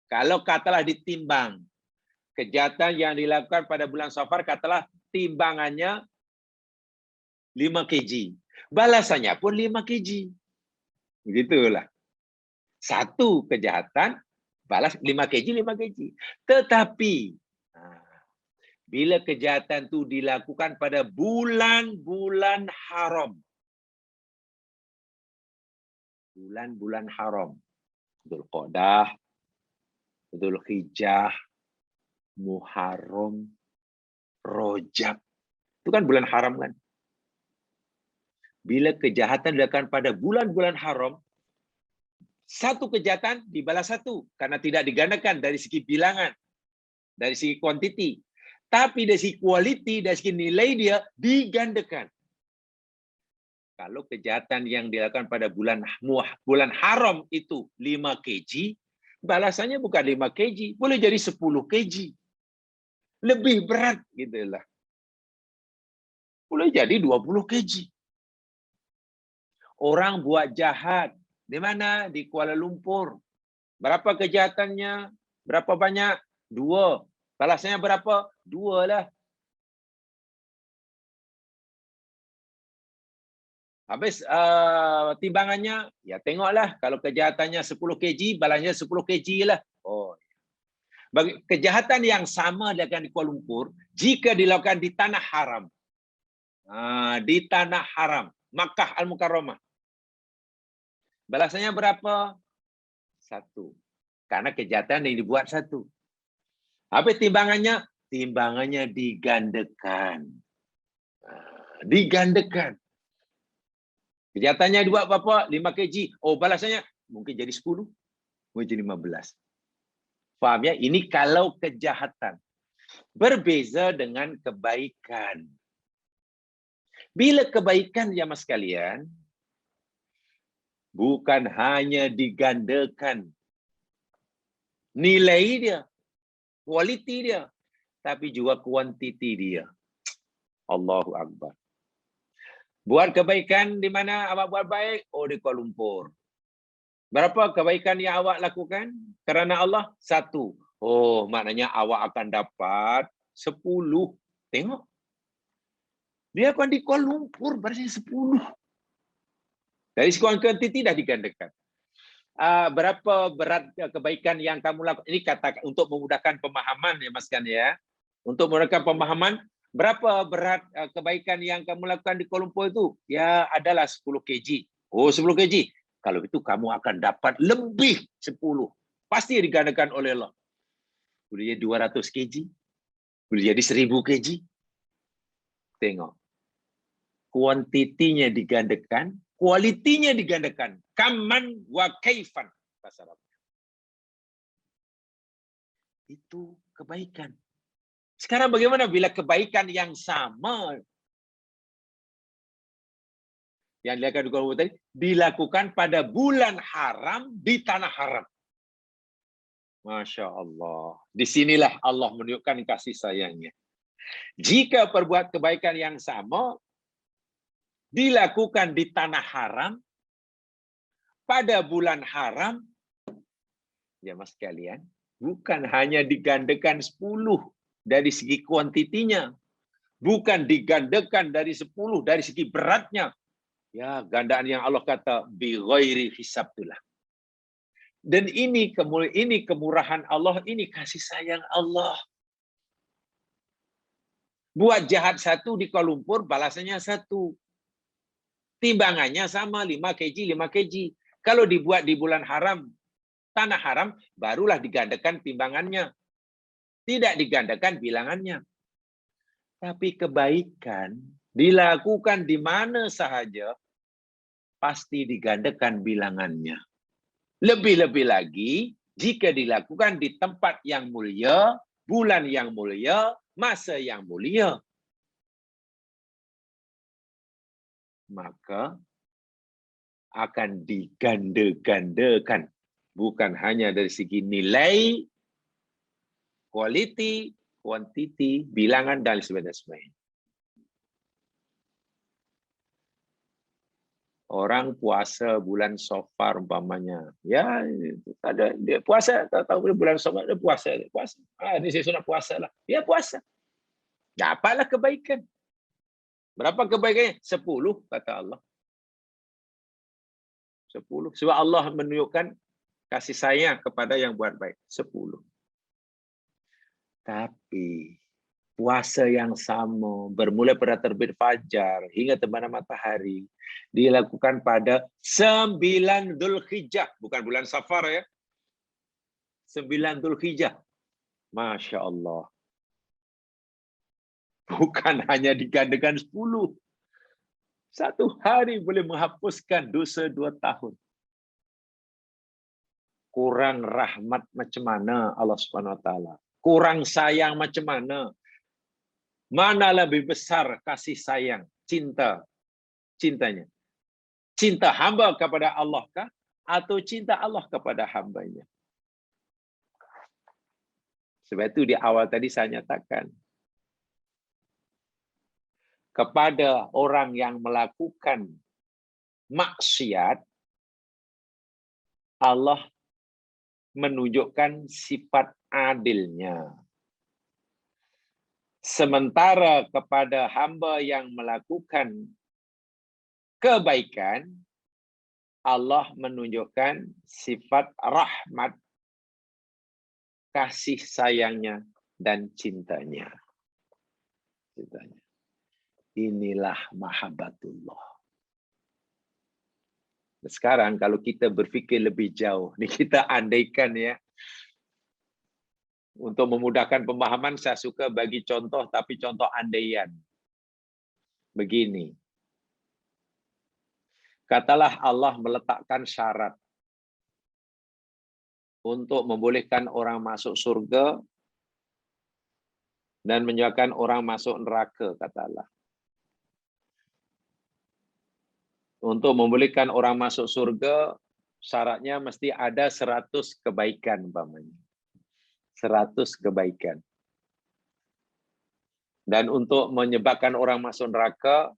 Kalau katalah ditimbang, kejahatan yang dilakukan pada bulan Safar, katalah timbangannya 5 kg. Balasannya pun 5 kg. Begitulah. 1 kejahatan, balas 5 kg, 5 kg. Tetapi, bila kejahatan itu dilakukan pada bulan-bulan haram. Bulan-bulan haram. Dzulqa'dah, Dzulhijjah, Muharram, Rajab. Itu kan bulan haram kan? Bila kejahatan dilakukan pada bulan-bulan haram, 1 kejahatan dibalas 1 karena tidak digandakan dari segi bilangan, dari segi kuantiti. Tapi dari segi quality, dari segi nilai dia digandakan. Kalau kejahatan yang dilakukan pada bulan haram itu 5 kg, balasannya bukan 5 kg, boleh jadi 10 kg. Lebih berat gitulah. Boleh jadi 20 kg. Orang buat jahat di mana? Di Kuala Lumpur. Berapa kejahatannya? Berapa banyak? 2. Balasannya berapa? 2 lah. Habis timbangannya, ya tengoklah. Kalau kejahatannya 10 kg, balasnya 10 kg lah. Oh. Bagi kejahatan yang sama dilakukan di Kuala Lumpur, jika dilakukan di tanah haram. Di tanah haram. Makkah Al-Mukarramah. Balasannya berapa? 1. Karena kejahatan yang dibuat 1. Habis timbangannya? Timbangannya digandakan. Digandakan. Kejahatannya dibuat berapa? 5 kg. Oh, balasannya mungkin jadi 10. Mungkin jadi 15. Faham ya? Ini kalau kejahatan. Berbeza dengan kebaikan. Bila kebaikan, ya mas sekalian, bukan hanya digandakan nilai dia, kualiti dia, tapi juga kuantiti dia. Allahu Akbar. Buat kebaikan di mana awak buat baik? Oh, di Kuala Lumpur. Berapa kebaikan yang awak lakukan kerana Allah? 1. Oh, maknanya awak akan dapat 10. Tengok. Dia akan di Kuala Lumpur berarti 10. Dari segi kuantiti dah digandakan. Berapa berat kebaikan yang kamu lakukan? Ini kata untuk memudahkan pemahaman ya Mas Gan ya. Untuk memudahkan pemahaman, berapa berat kebaikan yang kamu lakukan di Kuala Lumpur itu? Ya adalah 10 kg. Oh, 10 kg. Kalau itu kamu akan dapat lebih 10. Pasti digandakan oleh Allah. Boleh jadi 200 kg. Boleh jadi 1000 kg. Tengok. Kuantitinya digandakan, kualitinya digandakan. Kaman wa kaifan. Bahasa Arab. Itu kebaikan. Sekarang bagaimana bila kebaikan yang sama yang dilakukan tadi dilakukan pada bulan haram di tanah haram? Masya Allah. Disinilah Allah menunjukkan kasih sayangnya. Jika perbuat kebaikan yang sama dilakukan di tanah haram pada bulan haram, ya mas sekalian, bukan hanya digandakan 10 dari segi kuantitinya, bukan digandakan dari 10 dari segi beratnya. Ya, gandaan yang Allah kata bi ghairi hisab itulah. Dan ini kemurahan Allah, ini kasih sayang Allah. Buat jahat 1 di Kuala Lumpur, balasannya 1. Timbangannya sama 5 kg 5 kg. Kalau dibuat di bulan haram, tanah haram, barulah digandakan timbangannya. Tidak digandakan bilangannya. Tapi kebaikan dilakukan di mana sahaja, pasti digandakan bilangannya. Lebih-lebih lagi, jika dilakukan di tempat yang mulia, bulan yang mulia, masa yang mulia. Maka akan diganda-gandakan. Bukan hanya dari segi nilai, quality, quantity, bilangan, dan sebagainya. Orang puasa bulan Safar umpamanya. Ya, ada dia puasa, tahu bulan Safar dia puasa. Ini saya sunat puasa lah. Dia puasa. Dapatlah kebaikan. Berapa kebaikannya? 10 kata Allah. 10. Sebab Allah menunjukkan kasih sayang kepada yang buat baik. 10. Tapi puasa yang sama bermula pada terbit fajar hingga terbenam matahari dilakukan pada 9 Dzulhijjah, bukan bulan Safar ya. 9 Dzulhijjah. Masya Allah. Bukan hanya digandakan 10. 1 hari boleh menghapuskan dosa 2 tahun. Kurang rahmat macam mana Allah Subhanahu Wa Taala? Kurang sayang macam mana? Mana lebih besar kasih sayang, cintanya? Cinta hamba kepada Allah kah? Atau cinta Allah kepada hambanya? Sebab itu di awal tadi saya nyatakan, kepada orang yang melakukan maksiat, Allah menunjukkan sifat adilnya. Sementara kepada hamba yang melakukan kebaikan, Allah menunjukkan sifat rahmat, kasih sayangnya, dan cintanya. Inilah mahabbatullah. Sekarang kalau kita berfikir lebih jauh, ini kita andaikan ya, untuk memudahkan pemahaman saya suka bagi contoh, tapi contoh andaian. Begini. Katalah Allah meletakkan syarat untuk membolehkan orang masuk surga dan menyebabkan orang masuk neraka, katalah. Untuk membolehkan orang masuk surga, syaratnya mesti ada 100 kebaikan umpamanya. 100 kebaikan. Dan untuk menyebabkan orang masuk neraka,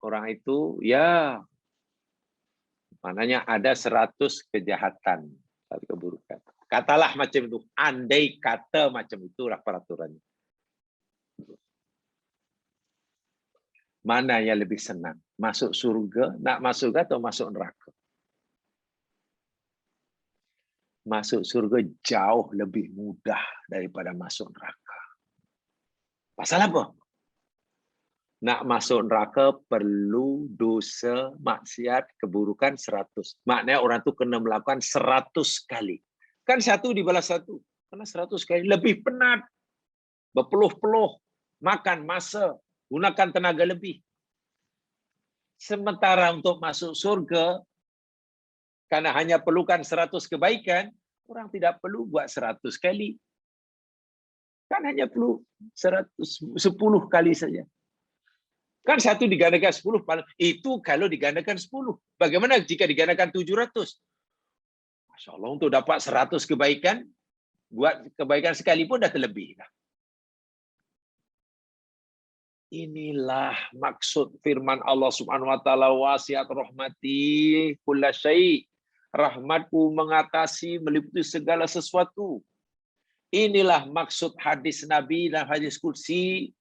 orang itu ya maknanya ada 100 kejahatan, 100 keburukan. Katalah macam itu, andai kata macam itulah peraturannya. Mana yang lebih senang? Masuk surga, nak masuk surga atau masuk neraka? Masuk surga jauh lebih mudah daripada masuk neraka. Pasal apa? Nak masuk neraka perlu dosa, maksiat, keburukan 100. Maknanya orang tu kena melakukan 100 kali. Kan 1 dibalas 1. Karena 100 kali. Lebih penat. Berpeluh-peluh. Makan masa. Gunakan tenaga lebih. Sementara untuk masuk surga, karena hanya perlukan 100 kebaikan, orang tidak perlu buat 100 kali. Kan hanya perlu 10 kali saja. Kan 1 digandakan 10, itu kalau digandakan 10. Bagaimana jika digandakan 700? Masya Allah, untuk dapat 100 kebaikan, buat kebaikan sekali pun dah terlebih. Inilah maksud firman Allah Subhanahu wa taala, wasiat rahmati kulla syai'. Rahmatku mengatasi, meliputi segala sesuatu. Inilah maksud hadis Nabi dan hadis qudsi.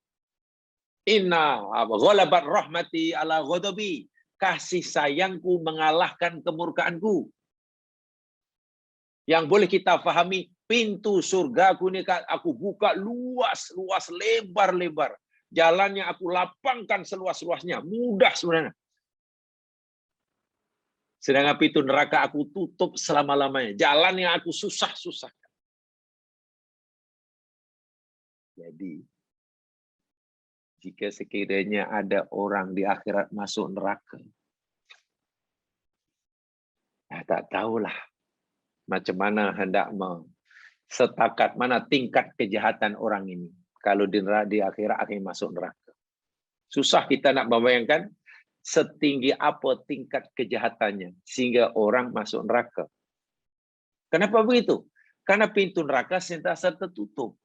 Inna ghalabat rahmati ala ghadabi. Kasih sayangku mengalahkan kemurkaanku. Yang boleh kita fahami, pintu surgaku ni aku buka luas-luas, lebar-lebar. Jalannya aku lapangkan seluas-luasnya. Mudah sebenarnya. Sedangkan pintu neraka aku tutup selama-lamanya. Jalan yang aku susah-susahkan. Jadi, jika sekiranya ada orang di akhirat masuk neraka, ya tak tahulah macam mana hendak setakat mana tingkat kejahatan orang ini. Kalau di akhirat akan masuk neraka. Susah kita nak membayangkan setinggi apa tingkat kejahatannya sehingga orang masuk neraka. Kenapa begitu? Karena pintu neraka sentiasa tertutup.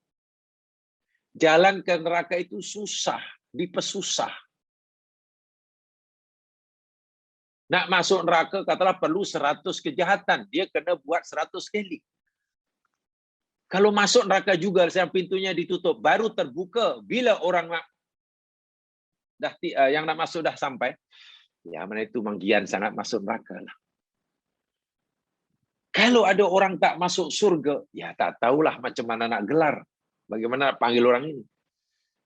Jalan ke neraka itu susah, dipersusah. Nak masuk neraka katalah perlu 100 kejahatan, dia kena buat 100 kali. Kalau masuk neraka juga pintunya ditutup, baru terbuka bila orang yang nak masuk dah sampai. Ya, mana itu manggian sangat masuk neraka lah. Kalau ada orang tak masuk surga, ya tak tahulah macam mana nak gelar. Bagaimana nak panggil orang ini?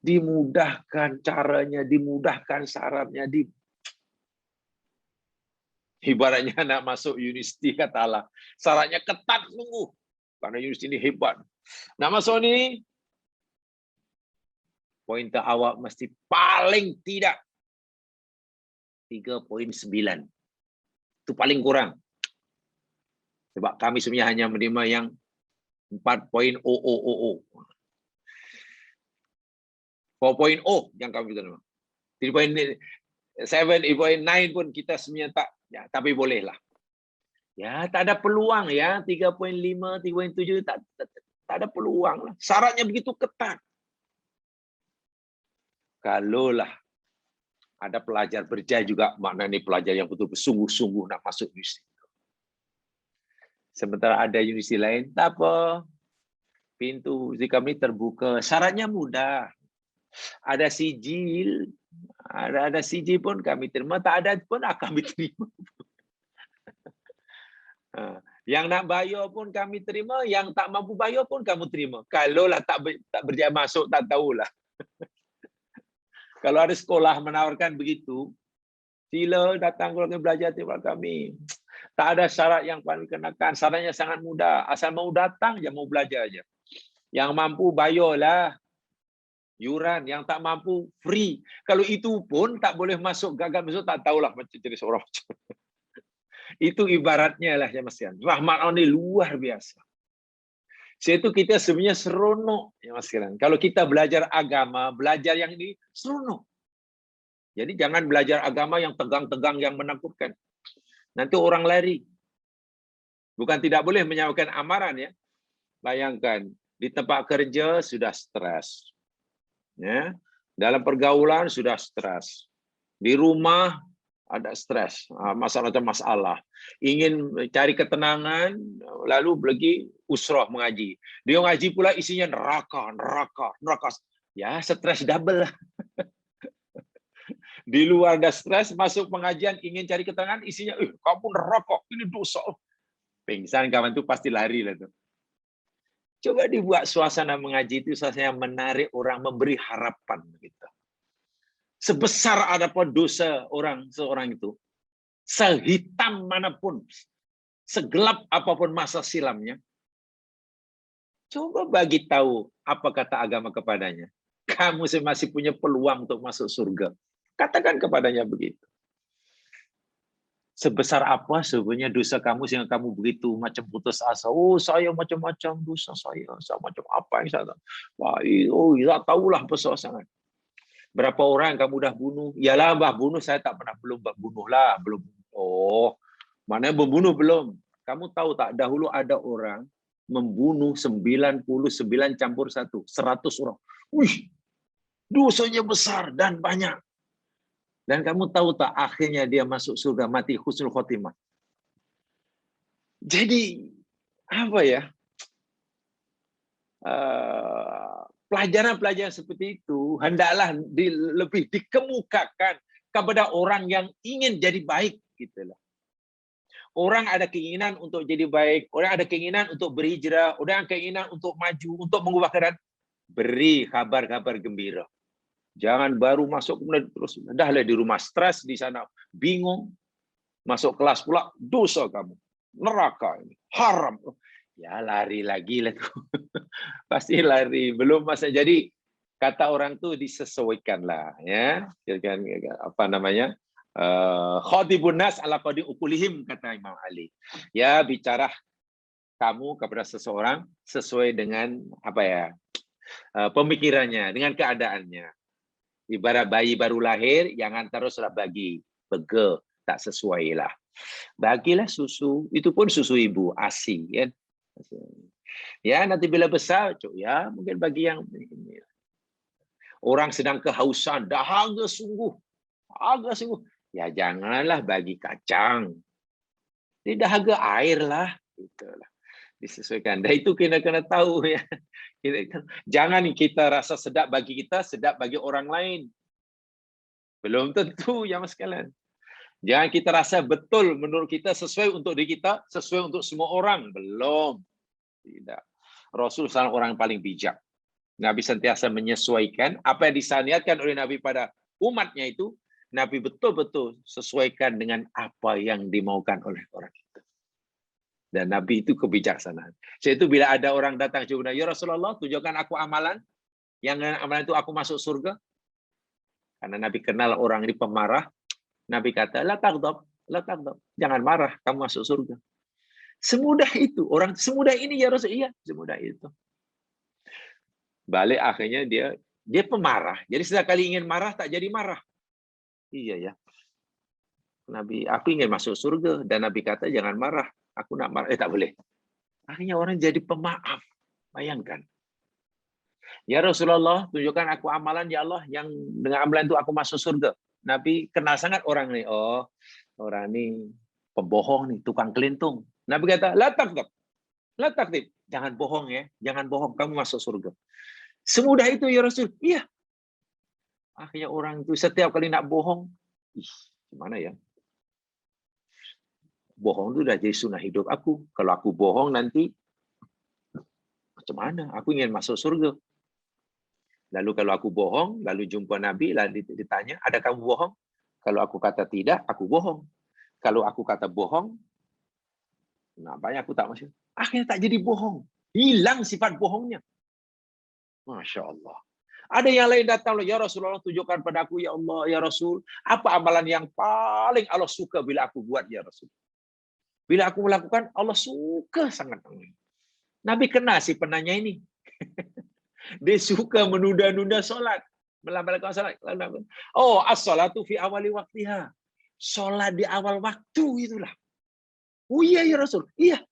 Dimudahkan caranya, dimudahkan syaratnya. Ibaratnya nak masuk universiti katalah. Syaratnya ketat sungguh. Karena universiti ini hebat. Nak masuk ni, pointer awak mesti paling tidak 3.9. Itu paling kurang. Sebab kami sebenarnya hanya menerima yang 4.000. 4.0 yang kami terima. 3.7, 8.9 pun kita sebenarnya tak, ya, tapi bolehlah. Ya, tak ada peluang ya, 3.5, 3.7 tak ada peluang lah. Syaratnya begitu ketat. Kalaulah ada pelajar berjaya juga, maknanya pelajar yang betul bersungguh-sungguh nak masuk universiti. Sementara ada universiti lain, tak apa. Pintu universiti kami terbuka. Syaratnya mudah. Ada sijil, ada sijil pun kami terima, tak ada pun kami terima. Yang nak bayar pun kami terima, yang tak mampu bayar pun kamu terima. Kalaulah tak berjaya masuk, tak tahulah. Kalau ada sekolah menawarkan begitu, sila datang keluarga belajar tempat kami. Tak ada syarat yang paling kenakan, syaratnya sangat mudah. Asal mau datang je, mau belajar aja. Yang mampu bayarlah yuran, yang tak mampu free. Kalau itu pun tak boleh masuk, gagal masuk, tak tahulah macam jenis orang macam. Itu ibaratnya lah ya Mas Yan. Rahmat Allah ini luar biasa. Itu kita sebenarnya seronok ya Mas Yan. Kalau kita belajar agama, belajar yang ini seronok. Jadi jangan belajar agama yang tegang-tegang, yang menakutkan. Nanti orang lari. Bukan tidak boleh menyampaikan amaran ya. Bayangkan Di tempat kerja sudah stres. Ya. Dalam pergaulan sudah stres. Di rumah ada stres, masalah. Ingin cari ketenangan, lalu lagi usrah mengaji. Dia ngaji pula isinya neraka. Ya, stres double lah. Di luar ada stres, masuk pengajian ingin cari ketenangan, isinya, kamu neraka, ini dosa. Pingsan kawan itu pasti lari lah tuh. Coba dibuat suasana mengaji itu suasana yang menarik orang, memberi harapan gitu. Sebesar adapun dosa seorang itu, sehitam manapun, segelap apapun masa silamnya, coba bagi tahu apa kata agama kepadanya. Kamu masih punya peluang untuk masuk surga. Katakan kepadanya begitu. Sebesar apa sebenarnya dosa kamu sehingga kamu begitu macam putus asa. Oh, saya macam-macam dosa saya macam apa yang saya tahu. Wah, ya tahulah besar sangat. Berapa orang yang kamu dah bunuh? Yalah, bah bunuh saya tak pernah, belum bunuh lah, belum. Oh, mana membunuh belum? Kamu tahu tak, dahulu ada orang membunuh 99 campur 1, 100 orang. Wih, dosanya besar dan banyak. Dan kamu tahu tak, akhirnya dia masuk surga, mati husnul khotimah. Jadi, apa ya? Pelajaran-pelajaran seperti itu hendaklah lebih dikemukakan kepada orang yang ingin jadi baik. Gitulah. Orang ada keinginan untuk jadi baik, orang ada keinginan untuk berhijrah, orang ada keinginan untuk maju, untuk mengubah keadaan. Beri kabar-kabar gembira. Jangan baru masuk kemudian terus dahlah di rumah stres di sana, bingung. Masuk kelas pula dosa kamu. Neraka ini, haram. Ya lari lagi lah tuh. Pasti lari. Belum masa. Jadi kata orang tuh disesuaikan lah ya. Apa namanya? Khatibun nas ala qadri uqulihim, kata Imam Ali. Ya bicara kamu kepada seseorang sesuai dengan apa ya? Pemikirannya, dengan keadaannya. Ibarat bayi baru lahir, jangan teruslah bagi begel, tak sesuai lah. Bagilah susu, itu pun susu ibu, ASI. Ya, ya nanti bila besar, ya mungkin bagi yang ini. Orang sedang kehausan, dahaga sungguh, ya janganlah bagi kacang. Ini dahaga air lah, itulah disesuaikan. Dan itu kena tahu ya. Jangan kita rasa sedap bagi kita, sedap bagi orang lain. Belum tentu ya mas sekalian. Jangan kita rasa betul menurut kita sesuai untuk diri kita, sesuai untuk semua orang. Belum. Tidak. Rasul adalah orang yang paling bijak. Nabi sentiasa menyesuaikan apa yang disaniatkan oleh Nabi pada umatnya itu, Nabi betul-betul sesuaikan dengan apa yang dimaukan oleh orang itu. Dan Nabi itu kebijaksanaan. Jadi bila ada orang datang kepada ya Rasulullah, tunjukkan aku amalan, yang amalan itu aku masuk surga. Karena Nabi kenal orang ini pemarah, Nabi kata, la taghdab. Jangan marah, kamu masuk surga. Semudah itu, orang semudah ini ya Rasul, iya, semudah itu. Balik akhirnya dia pemarah. Jadi setiap kali ingin marah tak jadi marah. Iya ya. Nabi, aku ingin masuk surga dan Nabi kata jangan marah. Aku nak marah, tak boleh. Akhirnya orang jadi pemaaf. Bayangkan. Ya Rasulullah, tunjukkan aku amalan ya Allah yang dengan amalan itu aku masuk surga. Nabi kenal sangat orang ini. Oh, orang ini pembohong nih, tukang kelintung. Nabi kata, la takdzib. Jangan bohong ya, jangan bohong, kamu masuk surga. Semudah itu ya Rasul. Iya. Akhirnya orang itu setiap kali nak bohong, gimana ya? Bohong itu udah jadi sunnah hidup aku. Kalau aku bohong nanti, macam mana? Aku ingin masuk surga. Lalu kalau aku bohong, lalu jumpa Nabi, lalu ditanya, ada kamu bohong? Kalau aku kata tidak, aku bohong. Kalau aku kata bohong, nampaknya aku tak masuk. Akhirnya tak jadi bohong. Hilang sifat bohongnya. Masya Allah. Ada yang lain datang, ya Rasulullah tunjukkan padaku, ya Allah, ya Rasul, apa amalan yang paling Allah suka bila aku buat, ya Rasul. Bila aku melakukan, Allah suka sangat. Nabi kenal si penanya ini. Dia suka menunda-nunda solat. Melambalkan solat. Oh, as-salatu fi awali waktiha. Solat di awal waktu itulah. Oh iya ya Rasul. Iya.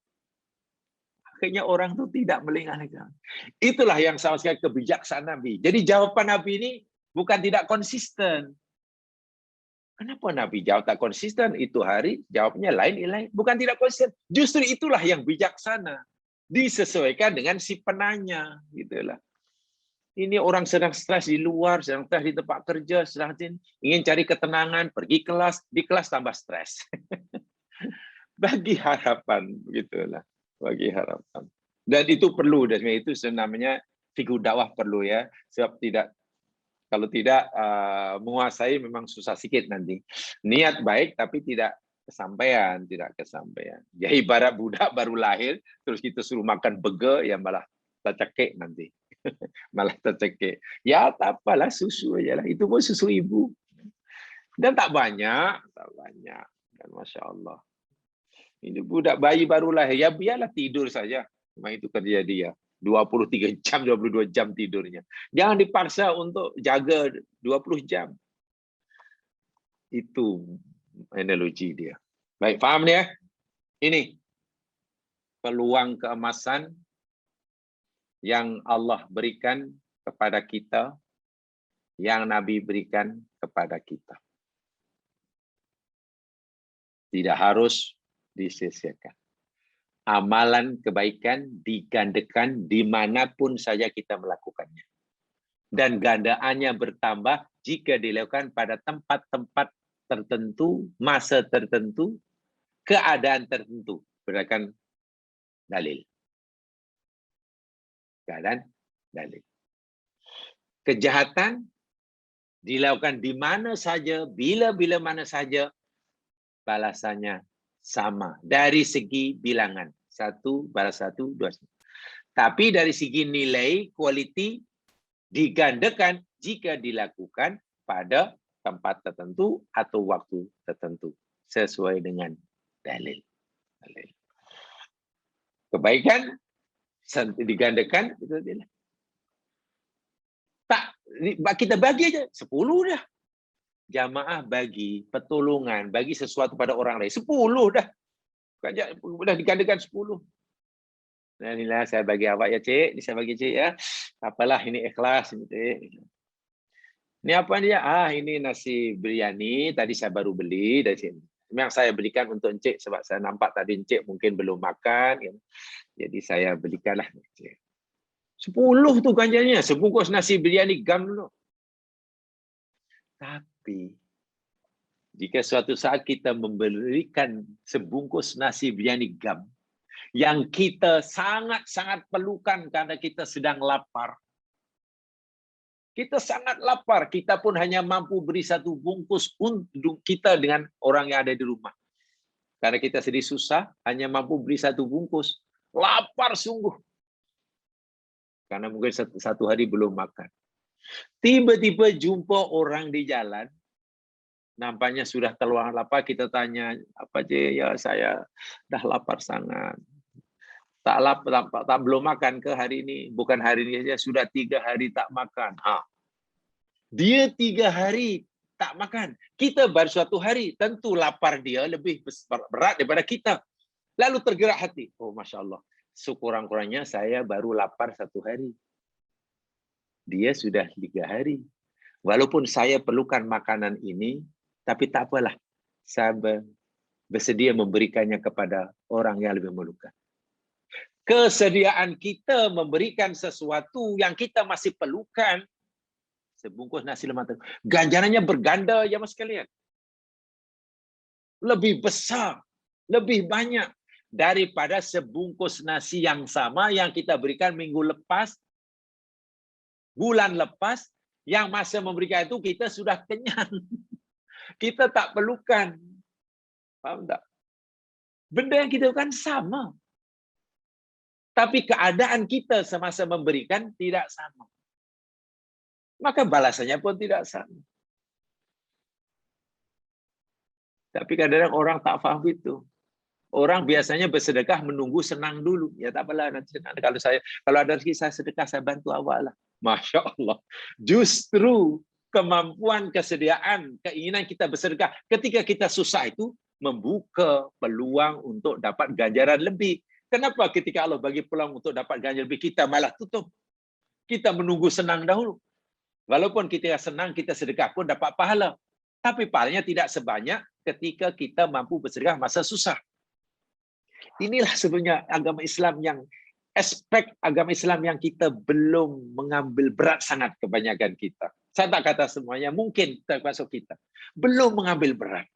Akhirnya orang itu tidak melengah-lengah. Itulah yang sama sekali kebijaksanaan Nabi. Jadi jawaban Nabi ini bukan tidak konsisten. Kenapa Nabi jawab tak konsisten? Itu hari jawabnya lain. Bukan tidak konsisten. Justru itulah yang bijaksana. Disesuaikan dengan si penanya. Gitulah. Ini orang sedang stres di luar, sedang stres di tempat kerja, sedang ingin cari ketenangan, pergi kelas, di kelas tambah stres. Bagi harapan, begitulah. Bagi harapan. Dan itu perlu, dan itu namanya figur dakwah perlu ya, sebab kalau tidak menguasai memang susah sikit nanti. Niat baik tapi tidak kesampaian. Ya ibarat budak baru lahir, terus kita suruh makan burger, ya malah tercekik nanti. Malah tercekik. Ya tak apalah, susu aja lah. Itu pun susu ibu. Dan tak banyak. Dan Masya Allah. Ini budak bayi baru lahir, ya biarlah tidur saja. Memang itu kerja dia. 23 jam, 22 jam tidurnya. Jangan dipaksa untuk jaga 20 jam. Itu analogi dia. Baik, paham ya? Ini peluang keemasan yang Allah berikan kepada kita, yang Nabi berikan kepada kita. Tidak harus disia-siakan. Amalan kebaikan digandakan dimanapun saja kita melakukannya. Dan gandaannya bertambah jika dilakukan pada tempat-tempat tertentu, masa tertentu, keadaan tertentu. Berdasarkan dalil. Keadaan dalil. Kejahatan dilakukan di mana saja, bila-bila mana saja, balasannya sama. Dari segi bilangan. 1 balas 1, 2. Tapi dari segi nilai, kualiti, digandakan jika dilakukan pada tempat tertentu atau waktu tertentu. Sesuai dengan dalil. Kebaikan digandakan, tak, kita bagi aja 10 dah. Jamaah bagi pertolongan, bagi sesuatu pada orang lain 10 dah. Dah digandakan 10. Nah, inilah saya bagi awak ya cik, saya bagi cik ya. Apalah ini ikhlas ini cik. Ini apa dia? Ini nasi biryani, tadi saya baru beli dari sini. Memang saya belikan untuk encik sebab saya nampak tadi encik mungkin belum makan. Jadi saya belikanlah encik. 10 tu ganjarnya, sebungkus nasi biryani gam dulu. Tapi jika suatu saat kita memberikan sebungkus nasi biryani gam yang kita sangat-sangat perlukan karena kita sedang lapar. Kita sangat lapar, kita pun hanya mampu beri 1 bungkus untuk kita dengan orang yang ada di rumah. Karena kita sedih susah, hanya mampu beri 1 bungkus. Lapar sungguh. Karena mungkin 1 hari belum makan. Tiba-tiba jumpa orang di jalan, nampaknya sudah keluar lapar, kita tanya, apa je? Ya saya dah lapar sangat. Tak belum makan ke hari ini? Bukan hari ini saja, sudah 3 hari tak makan. Dia 3 hari tak makan. Kita baru 1 hari, tentu lapar dia lebih berat daripada kita. Lalu tergerak hati. Oh Masya Allah, sekurang-kurangnya saya baru lapar 1 hari. Dia sudah 3 hari. Walaupun saya perlukan makanan ini, tapi tak apalah. Saya bersedia memberikannya kepada orang yang lebih memerlukan. Kesediaan kita memberikan sesuatu yang kita masih perlukan, sebungkus nasi lemak, ganjarannya berganda ya mas sekalian. Lebih besar, lebih banyak daripada sebungkus nasi yang sama yang kita berikan minggu lepas, bulan lepas, yang masa memberikan itu kita sudah kenyang. Kita tak perlukan. Paham tak? Benda yang kita lakukan sama. Tapi keadaan kita semasa memberikan tidak sama. Maka balasannya pun tidak sama. Tapi kadang-kadang orang tak faham itu. Orang biasanya bersedekah menunggu senang dulu. Ya tak apalah, nanti senang. Kalau ada rezeki saya sedekah, saya bantu awak lah. Masya Allah. Justru kemampuan, kesediaan, keinginan kita bersedekah ketika kita susah itu membuka peluang untuk dapat ganjaran lebih. Kenapa ketika Allah bagi peluang untuk dapat ganjar lebih, kita malah tutup? Kita menunggu senang dahulu. Walaupun kita senang, kita sedekah pun dapat pahala. Tapi pahalanya tidak sebanyak ketika kita mampu bersedekah masa susah. Inilah sebenarnya agama Islam yang aspek agama Islam yang kita belum mengambil berat sangat kebanyakan kita. Saya tak kata semuanya, mungkin termasuk kita. Belum mengambil berat.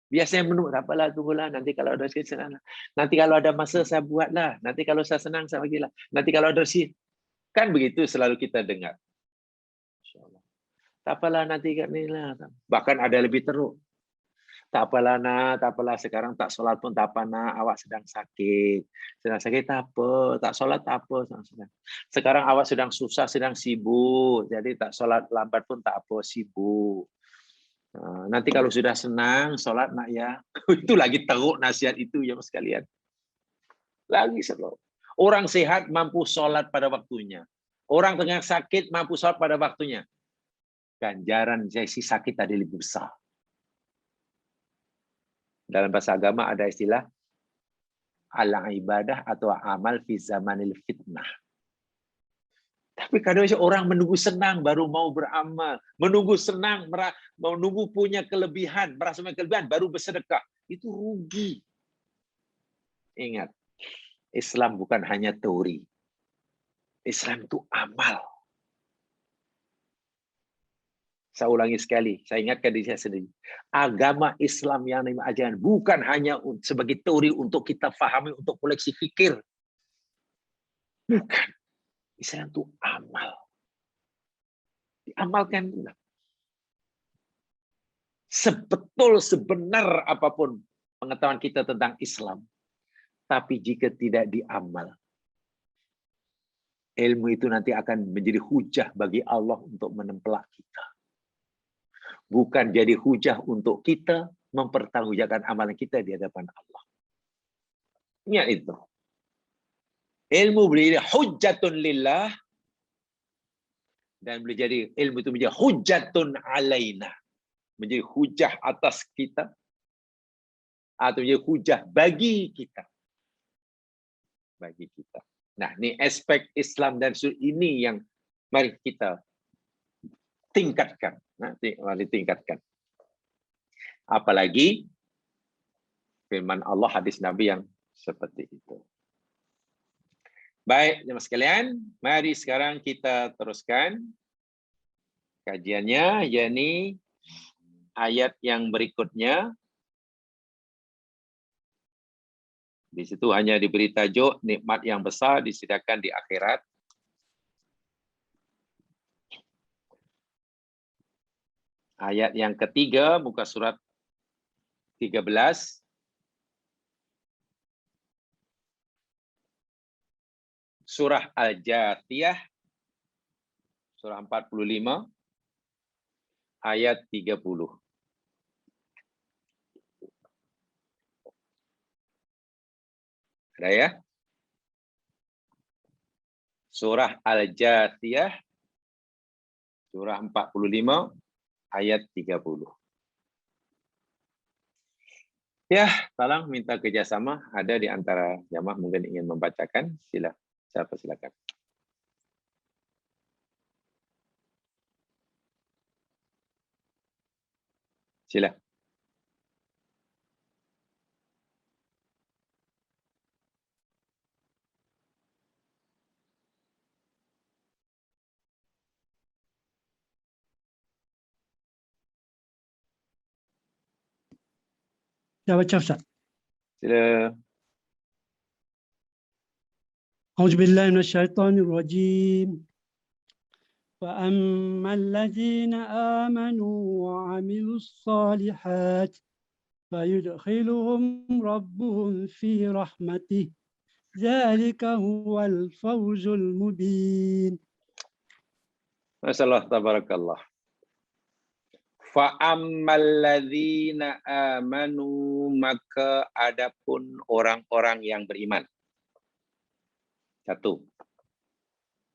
Biasanya menunggu, tak apalah, tunggulah, nanti kalau ada senang. Nanti kalau ada masa saya buatlah. Nanti kalau saya senang, saya bagilah. Nanti kalau ada rezeki. Kan begitu selalu kita dengar. InsyaAllah. Tak apalah, nanti kat ni lah. Bahkan ada lebih teruk. Tak apalah nak, tak apalah sekarang tak solat pun tak apa nak, awak sedang sakit. Sedang sakit tak apa, tak solat tak apa. Sekarang awak sedang susah, sedang sibuk. Jadi tak solat lambat pun tak apa, sibuk. Nanti kalau sudah senang, solat nak ya. Itu lagi teruk nasihat itu ya mas sekalian. Lagi selalu. Orang sehat mampu solat pada waktunya. Orang tengah sakit mampu solat pada waktunya. Ganjaran si sakit tadi lebih besar. Dalam bahasa agama ada istilah al-ibadah atau amal fi zamanil fitnah. Tapi kadang orang menunggu senang baru mau beramal, menunggu senang, menunggu punya kelebihan, merasa punya kelebihan baru bersedekah. Itu rugi. Ingat, Islam bukan hanya teori. Islam itu amal. Saya ulangi sekali, saya ingatkan diri saya sendiri. Agama Islam yang namanya ajaran bukan hanya sebagai teori untuk kita fahami, untuk koleksi fikir. Bukan. Islam itu amal. Diamalkan. Sebetul, sebenar apapun pengetahuan kita tentang Islam. Tapi jika tidak diamal, ilmu itu nanti akan menjadi hujah bagi Allah untuk menempelak kita. Bukan jadi hujah untuk kita mempertanggungjawabkan amalan kita di hadapan Allah. Ingat itu. Ilmu boleh jadi hujjatun lillah dan boleh jadi ilmu itu menjadi hujjatun alaina. Menjadi hujah atas kita atau menjadi hujah bagi kita. Bagi kita. Nah, ini aspek Islam dan Sunni ini yang mari kita tingkatkan. Mari tingkatkan. Apalagi firman Allah, hadis Nabi yang seperti itu. Baik, jemaah sekalian, mari sekarang kita teruskan kajiannya, yakni ayat yang berikutnya. Di situ hanya diberi tajuk nikmat yang besar disediakan di akhirat. Ayat yang ketiga, muka surat 13. Surah Al-Jathiyah, surah 45, ayat 30. Ada ya? Surah Al-Jathiyah, surah 45, ayat 30. Ya, tolong minta kerjasama. Ada di antara jamaah mungkin ingin membacakan. Silakan. Sila. Saya baca Ustaz. Sila. A'udzubillahi minasyaitonirrajim. Wa ammal ladzina amanu wa 'amilus shalihat fayudkhiluhum rabbuhum fi rahmatih. Dzalika huwal fawzul mubin. Masyaallah, tabarakallah. Fa'ammal ladzina amanu, maka adapun orang-orang yang beriman. Satu.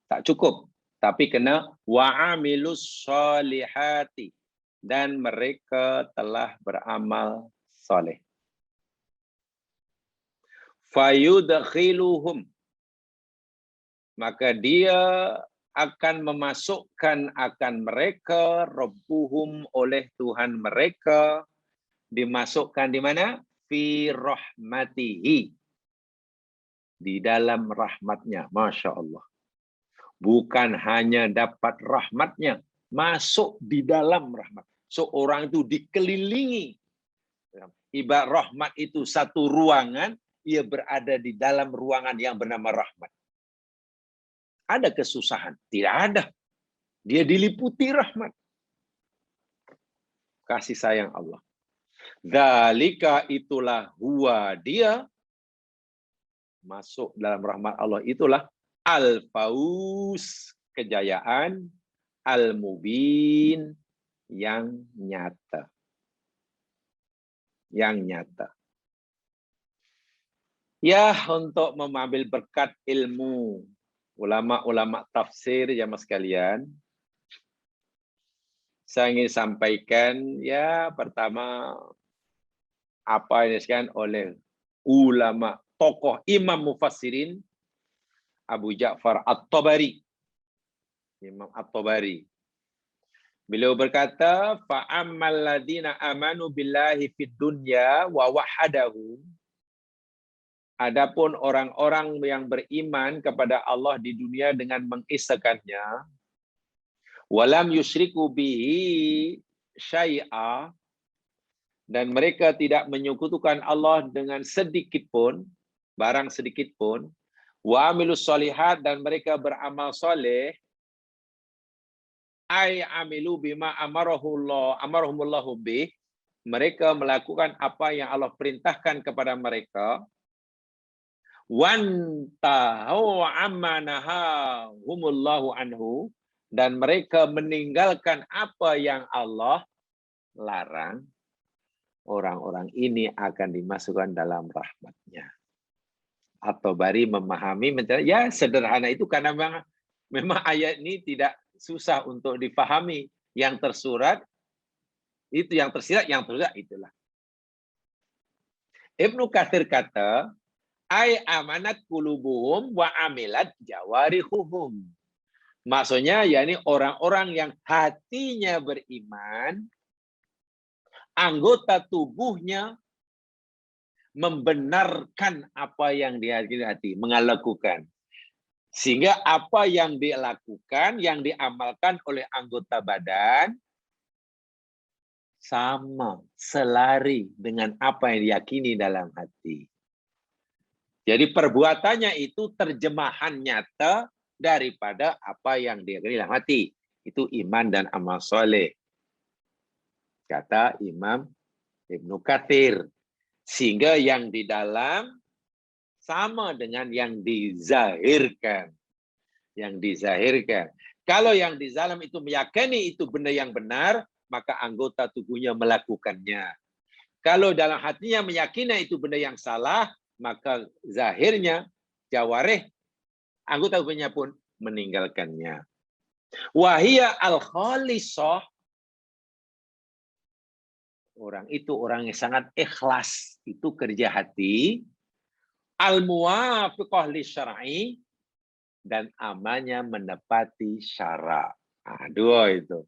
Tak cukup, tapi kena wa'amilus sholihati, dan mereka telah beramal soleh. fayudkhiluhum, maka dia akan memasukkan akan mereka rabbuhum, oleh Tuhan mereka, dimasukkan di mana? Fi rahmatihi, di dalam rahmatnya. Masya Allah. Bukan hanya dapat rahmatnya, masuk di dalam rahmat. Seorang itu dikelilingi. Ibarat rahmat itu satu ruangan, ia berada di dalam ruangan yang bernama rahmat. Ada kesusahan? Tidak ada. Dia diliputi rahmat. Kasih sayang Allah. Dzalika, itulah huwa, dia masuk dalam rahmat Allah, itulah al-fauz, kejayaan, al-mubin, yang nyata. Yang nyata. Ya, untuk mengambil berkat ilmu ulama-ulama tafsir jamaah sekalian, saya ingin sampaikan ya, pertama apa yang disebutkan oleh ulama tokoh Imam Mufassirin Abu Ja'far At-Tabari. Imam At-Tabari. Beliau berkata, fa'ammal ladina amanu billahi fid dunya wa wahadahu. Adapun orang-orang yang beriman kepada Allah di dunia dengan mengisakannya, walam yusyriku bihi syai'a, dan mereka tidak menyekutukan Allah dengan sedikit pun, barang sedikit pun, wa amilus solihat, dan mereka beramal soleh, ay amilu bima amarahumullahu bih, mereka melakukan apa yang Allah perintahkan kepada mereka, wantahu amma nahahumullahu anhu, dan mereka meninggalkan apa yang Allah larang, orang-orang ini akan dimasukkan dalam rahmatnya. At-Tabari memahami, ya sederhana itu, karena memang ayat ini tidak susah untuk difahami. Yang tersurat, itu yang tersirat, yang tersurat itulah. Ibnu Katsir kata, ay amanat qulubuhum wa amilat jawarihuhum. Maksudnya, yakni orang-orang yang hatinya beriman, anggota tubuhnya membenarkan apa yang dihakimi hati, melakukan. Sehingga apa yang dilakukan, yang diamalkan oleh anggota badan, sama, selari dengan apa yang diyakini dalam hati. Jadi perbuatannya itu terjemahan nyata daripada apa yang diyakini dalam hati. Itu iman dan amal soleh. Kata Imam Ibnu Katsir. Sehingga yang di dalam sama dengan yang dizahirkan. Yang dizahirkan. Kalau yang di dalam itu meyakini itu benda yang benar, maka anggota tubuhnya melakukannya. Kalau dalam hatinya meyakini itu benda yang salah, maka zahirnya, jawarih, anggota tubuhnya pun meninggalkannya. Wahia al-khalisah, orang itu orang yang sangat ikhlas, itu kerja hati, al-muwafiqah li syar'i, dan amalnya menepati syara. Nah, dua itu.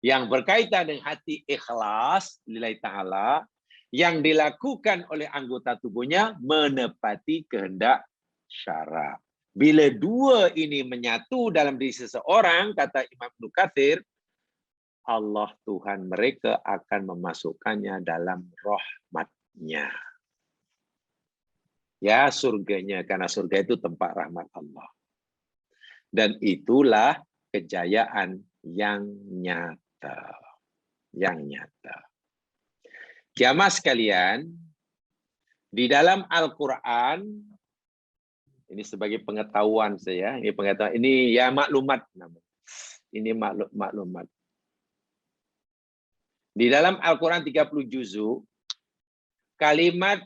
Yang berkaitan dengan hati ikhlas lillahi ta'ala, yang dilakukan oleh anggota tubuhnya menepati kehendak syara. Bila dua ini menyatu dalam diri seseorang, kata Imam Ibnu Katsir, Allah Tuhan mereka akan memasukkannya dalam rahmatnya. Ya, surganya, karena surga itu tempat rahmat Allah. Dan itulah kejayaan yang nyata. Yang nyata. Jamaah sekalian, di dalam Al-Quran, ini sebagai pengetahuan saya, ini pengetahuan, ini ya maklumat namanya. Ini maklumat. Di dalam Al-Quran 30 juzuk, kalimat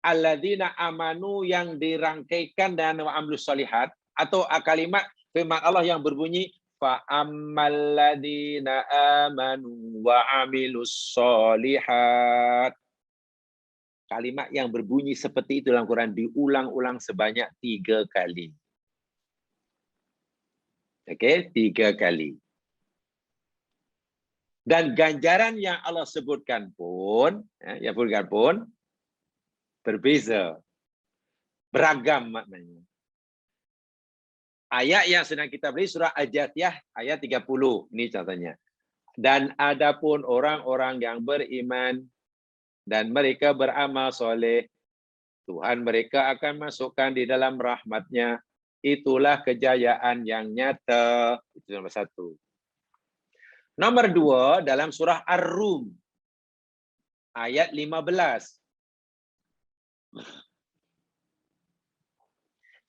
alladzina amanu yang dirangkaikan dan wa'amlus solihat, atau kalimat firman Allah yang berbunyi fa'ammal ladzina amanu wa 'amilus sholihat. kalimat yang berbunyi seperti itu dalam Quran diulang-ulang sebanyak 3 kali. Okey, 3 kali. Dan ganjaran yang Allah sebutkan pun, berbeza. Beragam maknanya. Ayat yang sedang kita beri surah Al-Jathiyah ayat 30. Ini contohnya. Dan adapun orang-orang yang beriman dan mereka beramal soleh, Tuhan mereka akan masukkan di dalam rahmat-Nya. Itulah kejayaan yang nyata. Itu nomor 1. Nomor 2 dalam surah Ar-Rum ayat 15.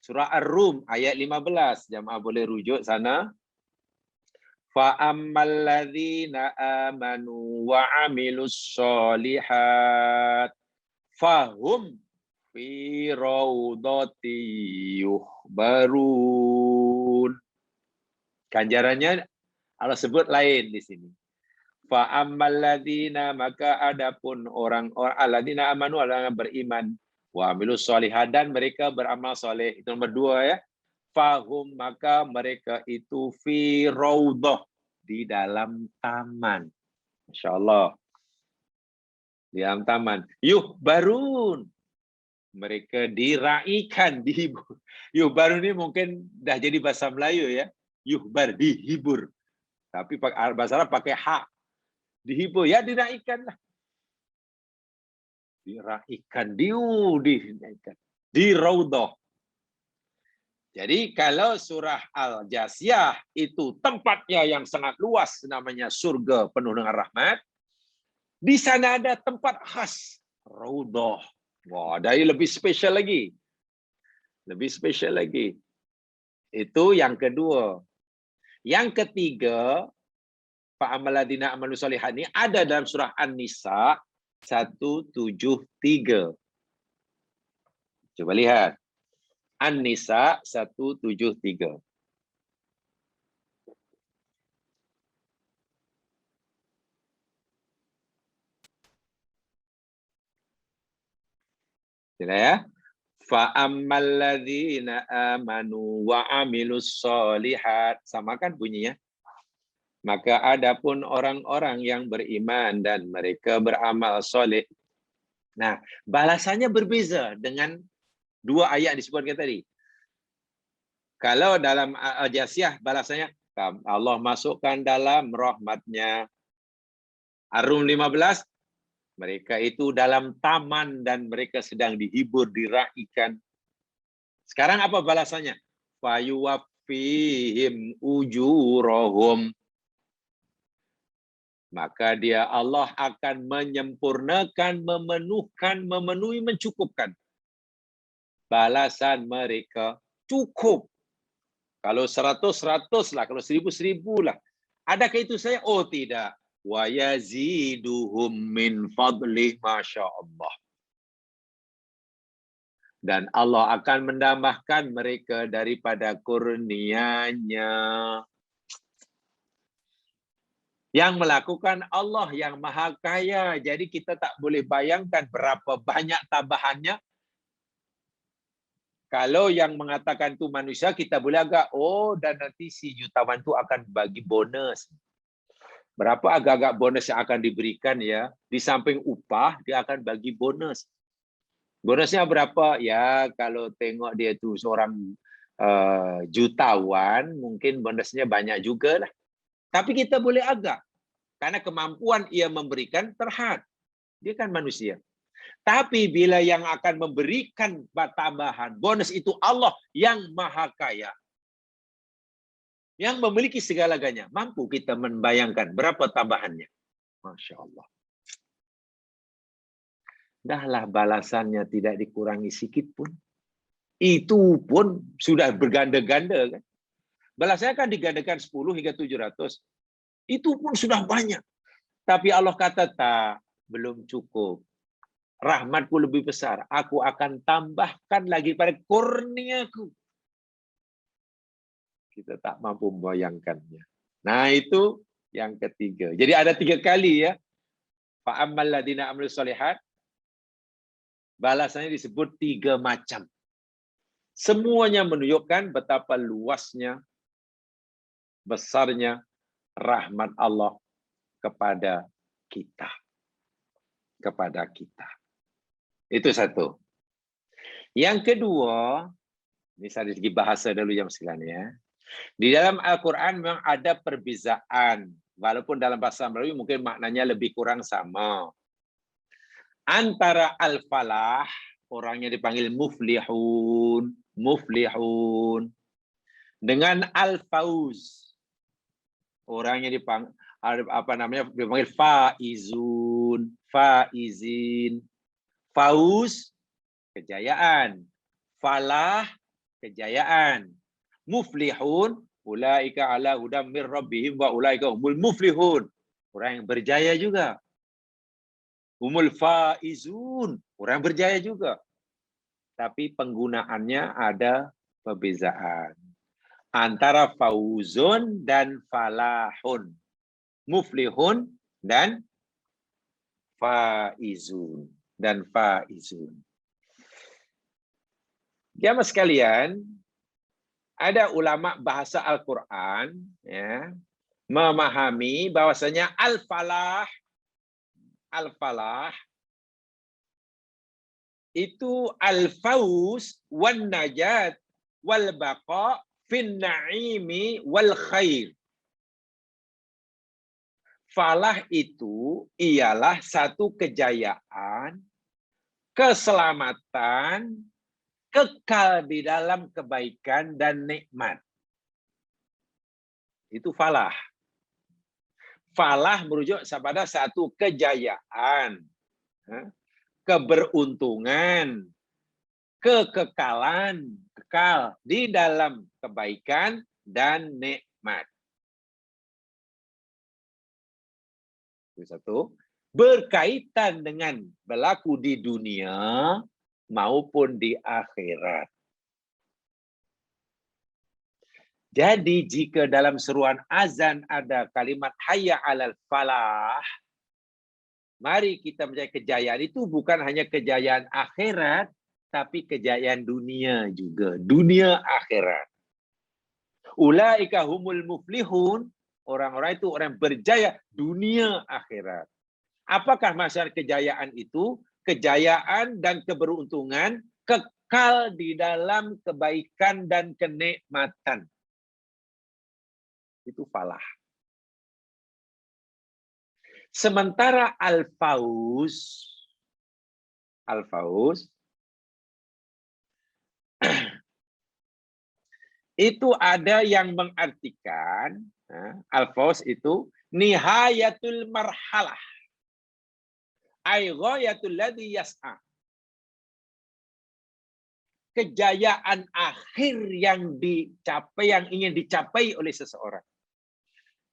Surah Ar-Rum ayat 15. Jamaah boleh rujuk sana. Fa ammal ladzina amanu wa amilus solihat fahum fi raudati yuhbarun. Ganjarannya Allah sebut lain di sini. Fa ammal ladzina, maka adapun orang-orang alladzina amanu, orang yang beriman, wa amilus solihat, dan mereka beramal soleh. Itu nomor 2 ya. Fahum, maka mereka itu fi raudhah, di dalam taman. Masya Allah. Di dalam taman. Yuhbarun, mereka diraikan, dihibur. Yuhbarun ini mungkin dah jadi bahasa Melayu ya. Yuhbar, dihibur. Tapi bahasa Arab pakai hak. Dihibur, ya diraikan lah. Diraikan, diraikan. Di raudhah. Jadi kalau surah Al-Jasiyah itu tempatnya yang sangat luas, namanya surga penuh dengan rahmat. Di sana ada tempat khas, raudhah. Wah, dari lebih spesial lagi. Lebih spesial lagi. Itu yang kedua. Yang ketiga, fa'amal ladzina amanu sholihat ini ada dalam surah An-Nisa 173. Coba lihat. An-Nisa 173. Tidak ya? Fa'ammal ladzina amanu wa amilus sholihat. Sama kan bunyinya? Maka adapun orang-orang yang beriman dan mereka beramal soleh. Nah, balasannya berbeza dengan 2 ayat disebutkan tadi. Kalau dalam Al-Jasiyah balasannya Allah masukkan dalam rahmat-Nya. Ar-Rum 15, mereka itu dalam taman dan mereka sedang dihibur, diraikan. Sekarang apa balasannya? Fayuwaffihim ujurahum. Maka dia Allah akan menyempurnakan, memenuhi, mencukupkan balasan mereka. Cukup. Kalau 100, 100 lah. Kalau 1000, 1000 lah. Adakah itu saya? Oh tidak. Wa yaziduhum min fadlih, Masya Allah. Dan Allah akan menambahkan mereka daripada kurnia-Nya. Yang melakukan Allah yang Maha Kaya. Jadi kita tak boleh bayangkan berapa banyak tambahannya. Kalau yang mengatakan itu manusia, kita boleh agak, oh dan nanti si jutawan itu akan bagi bonus. Berapa agak-agak bonus yang akan diberikan ya. Di samping upah, dia akan bagi bonus. Bonusnya berapa? Ya kalau tengok dia itu seorang jutawan, mungkin bonusnya banyak juga lah. Tapi kita boleh agak. Karena kemampuan ia memberikan terhad. Dia kan manusia. Tapi bila yang akan memberikan tambahan bonus itu Allah yang Maha Kaya. Yang memiliki segala-galanya. Mampu kita membayangkan berapa tambahannya. Masya Allah. Dahlah balasannya tidak dikurangi sikit pun. Itu pun sudah berganda-ganda kan. Balasannya kan digandakan 10 hingga 700. Itu pun sudah banyak. Tapi Allah kata tak, belum cukup. Rahmatku lebih besar. Aku akan tambahkan lagi pada kurniaku. Kita tak mampu membayangkannya. Nah itu yang ketiga. Jadi ada 3 kali ya. Fa'ammal ladzina amilus sholihat. Balasannya disebut 3 macam. Semuanya menunjukkan betapa luasnya, besarnya rahmat Allah kepada kita. Kepada kita. Itu satu. Yang kedua, ini dari segi bahasa dulu jam sekalian ya. Di dalam Al-Quran memang ada perbezaan. Walaupun dalam bahasa Melayu mungkin maknanya lebih kurang sama. Antara al-falah, orangnya dipanggil muflihun, muflihun. Dengan al-fauz, orangnya dipanggil dipanggil faizun, faizin. Fauz, kejayaan. Falah, kejayaan. Muflihun, ulaika ala hudam mir rabbihim wa ulaika humul muflihun. Orang yang berjaya juga. Humul faizun, orang yang berjaya juga. Tapi penggunaannya ada perbezaan antara fauzun dan falahun. Muflihun dan faizun. Dan faizun. Jamaah sekalian, ada ulama bahasa Al-Quran ya, memahami bahwasanya al-falah itu al-fauz wan najat wal baqa fin na'imi wal khair. Falah itu ialah satu kejayaan, keselamatan, kekal di dalam kebaikan dan nikmat. Itu falah. Falah merujuk kepada satu kejayaan, keberuntungan, kekekalan, kekal di dalam kebaikan dan nikmat. Itu satu. Berkaitan dengan berlaku di dunia maupun di akhirat. Jadi jika dalam seruan azan ada kalimat hayya 'alal falah, mari kita mencari kejayaan itu bukan hanya kejayaan akhirat, tapi kejayaan dunia juga, dunia akhirat. Ulaika humul muflihun, orang-orang itu orang berjaya dunia akhirat. Apakah masalah kejayaan itu? Kejayaan dan keberuntungan kekal di dalam kebaikan dan kenikmatan. Itu falah. Sementara al-fauz itu ada yang mengartikan al-fauz itu nihayatul marhalah. Ay ghayatul ladzi yas'a. Kejayaan akhir yang dicapai, yang ingin dicapai oleh seseorang.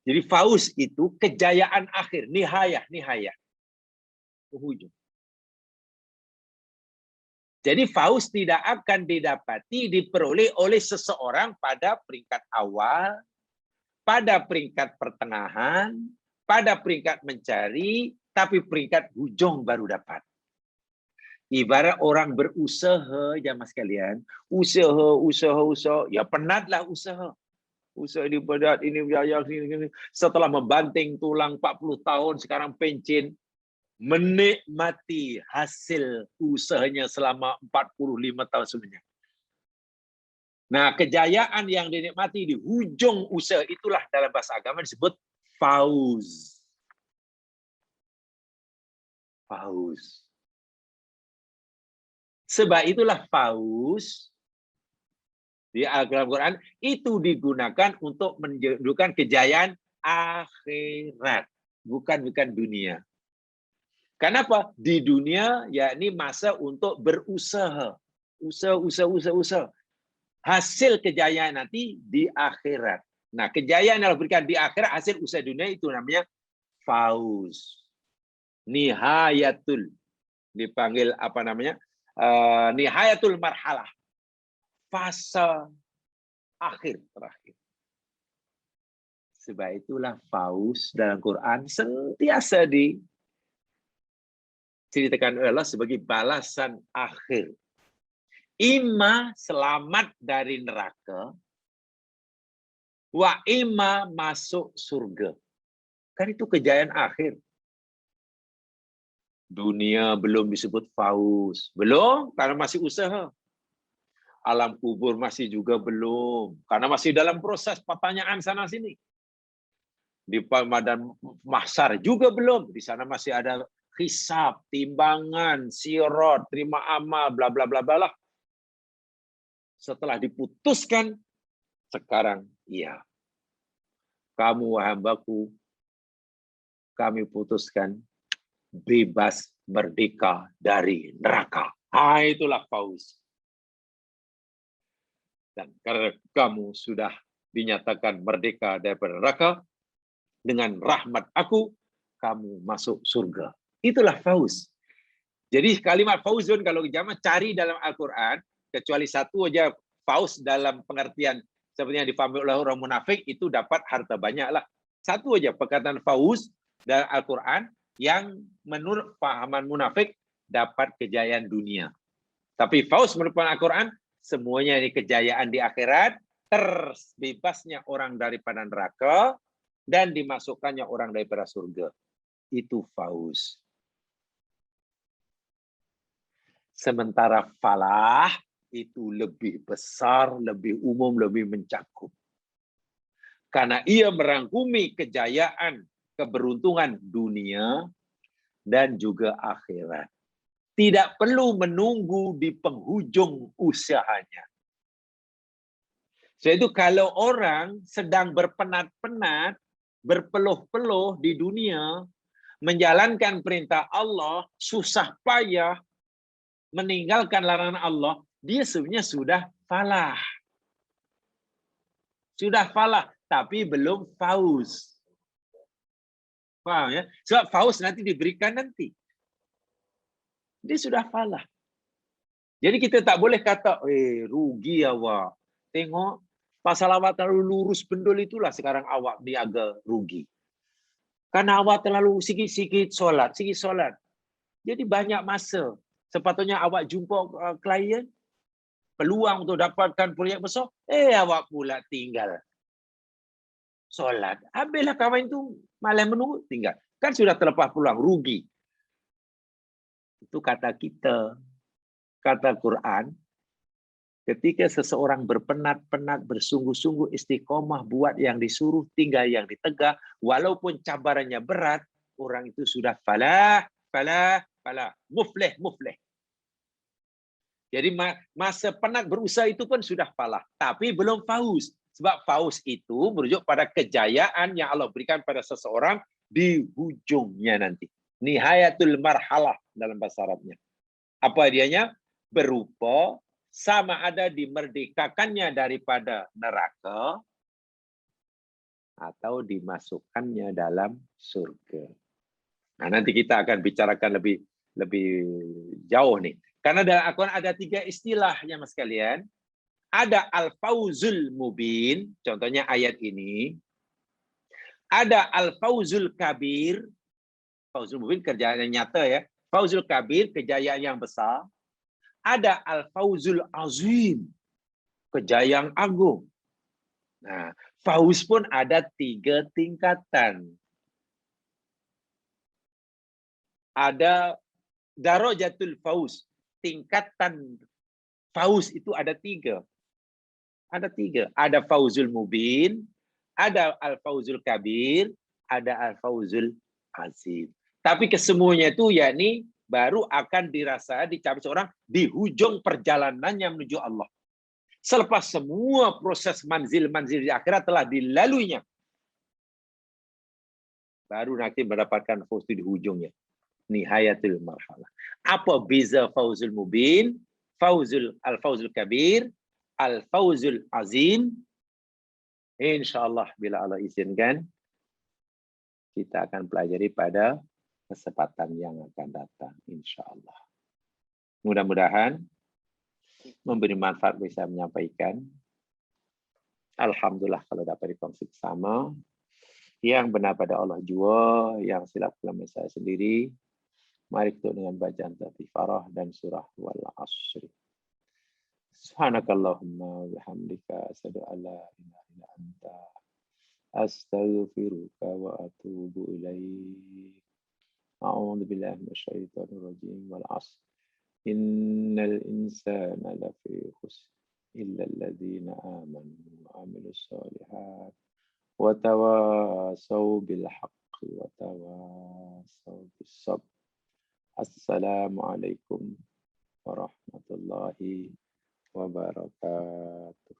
Jadi fauz itu kejayaan akhir, nihayah. Penghujung. Jadi fauz tidak akan didapati, diperoleh oleh seseorang pada peringkat awal, pada peringkat pertengahan, pada peringkat mencari, tapi peringkat ujung baru dapat. Ibarat orang berusaha, jamaah sekalian, usaha, ya penatlah usaha. Usaha ini berat, ini biaya, ini. Setelah membanting tulang 40 tahun, sekarang pencin, menikmati hasil usahanya selama 45 tahun sebelumnya. Nah, kejayaan yang dinikmati di ujung usaha itulah dalam bahasa agama disebut fauz. Fauz. Sebab itulah fauz di Al-Quran itu digunakan untuk menunjukkan kejayaan akhirat, bukan dunia. Kenapa? Di dunia yakni masa untuk berusaha, usaha. Hasil kejayaan nanti di akhirat. Nah, kejayaan yang diberikan di akhirat hasil usaha dunia itu namanya fauz. Nihayatul, dipanggil apa namanya? Nihayatul marhalah. Fase akhir terakhir. Sebab itulah fauz dalam Quran sentiasa ceritakan oleh Allah sebagai balasan akhir. Ima selamat dari neraka, wa ima masuk surga. Kan itu kejayaan akhir. Dunia belum disebut fauz. Belum, karena masih usaha. Alam kubur masih juga belum, karena masih dalam proses pertanyaan sana-sini. Di Padang Mahsyar juga belum. Di sana masih ada hisab, timbangan, sirat, terima amal, bla bla bla bla. Setelah diputuskan, sekarang iya. Kamu hambaku, kami putuskan bebas merdeka dari neraka. Itulah fauz. Dan karena kamu sudah dinyatakan merdeka dari neraka, dengan rahmat aku, kamu masuk surga. Itulah fauz. Jadi kalimat fauzun kalau jamaah cari dalam Al-Quran, kecuali satu aja fauz dalam pengertian seperti yang difahami oleh orang munafik, itu dapat harta banyak lah. Satu aja perkataan fauz dalam Al-Quran yang menurut pahaman munafik dapat kejayaan dunia. Tapi fauz menurut Al-Quran, semuanya ini kejayaan di akhirat, terbebasnya orang daripada neraka, dan dimasukkannya orang daripada surga. Itu fauz. Sementara falah itu lebih besar, lebih umum, lebih mencakup. Karena ia merangkumi kejayaan, keberuntungan dunia, dan juga akhirat. Tidak perlu menunggu di penghujung usahanya. Jadi kalau orang sedang berpenat-penat, berpeluh-peluh di dunia, menjalankan perintah Allah, susah payah, meninggalkan larangan Allah, dia sebenarnya sudah falah. Sudah falah, tapi belum fauz. Paham ya? Sebab fauz nanti diberikan nanti. Dia sudah falah. Jadi kita tak boleh kata, rugi awak. Tengok, pasal awak terlalu lurus bendul itulah sekarang awak niaga rugi. Karena awak terlalu sikit-sikit solat, Jadi banyak masa. Sepatutnya awak jumpa klien, peluang untuk dapatkan proyek besar, awak pula tinggal solat. Habislah kawan itu malam menunggu, tinggal. Kan sudah terlepas peluang, rugi. Itu kata kita. Kata Quran, ketika seseorang berpenat-penat, bersungguh-sungguh istiqomah, buat yang disuruh, tinggal yang ditegak, walaupun cabarannya berat, orang itu sudah falah, muflih. Jadi masa penat berusaha itu pun sudah falah, tapi belum fauz. Sebab fauz itu merujuk pada kejayaan yang Allah berikan pada seseorang di hujungnya nanti. Nihayatul marhalah dalam bahasa Arabnya. Apa dianya? Berupa sama ada dimerdekakannya daripada neraka atau dimasukkannya dalam surga. Nah, nanti kita akan bicarakan lebih jauh nih. Karena dalam Al-Quran ada 3 istilahnya mas kalian. Ada al-fauzul mubin, contohnya ayat ini. Ada al-fauzul kabir, fauzul mubin kejayaan yang nyata ya. Fauzul kabir kejayaan yang besar. Ada al-fauzul azim, kejayaan agung. Nah, fauz pun ada 3 tingkatan. Ada darajatul fauz, tingkatan fauz itu ada 3. Ada 3. Ada fauzul mubin, ada al-fauzul kabir, ada al-fauzul azim. Tapi kesemuanya itu yakni baru akan dirasa dicapai seorang di hujung perjalanannya menuju Allah. Selepas semua proses manzil-manzil di akhirat telah dilaluinya, baru nanti mendapatkan fauz di hujungnya. Nihayatul marhalah. Apa beza fauzul mubin, al-fauzul kabir, al-fauzul azim? InsyaAllah bila Allah izinkan, kita akan pelajari pada kesempatan yang akan datang, insyaAllah. Mudah-mudahan memberi manfaat bisa menyampaikan. Alhamdulillah kalau dapat dikongsi bersama. Yang benar pada Allah jua, yang silap kelemahan saya sendiri. Mari kita dengan bacaan Latifarah dan surah Wal Asr. Subhanakallahumma wa bihamdika asyhadu an la ilaha illa anta astaghfiruka wa atubu ilaik. A'udzu billahi minasyaitonir rajim. Wal 'asr. Innal insana lafi khusr illa alladziina aamanu wa 'amilus shalihat wa tawasaw bil haqqi wa tawasaw bis sabr. Assalamualaikum warahmatullahi wabarakatuh.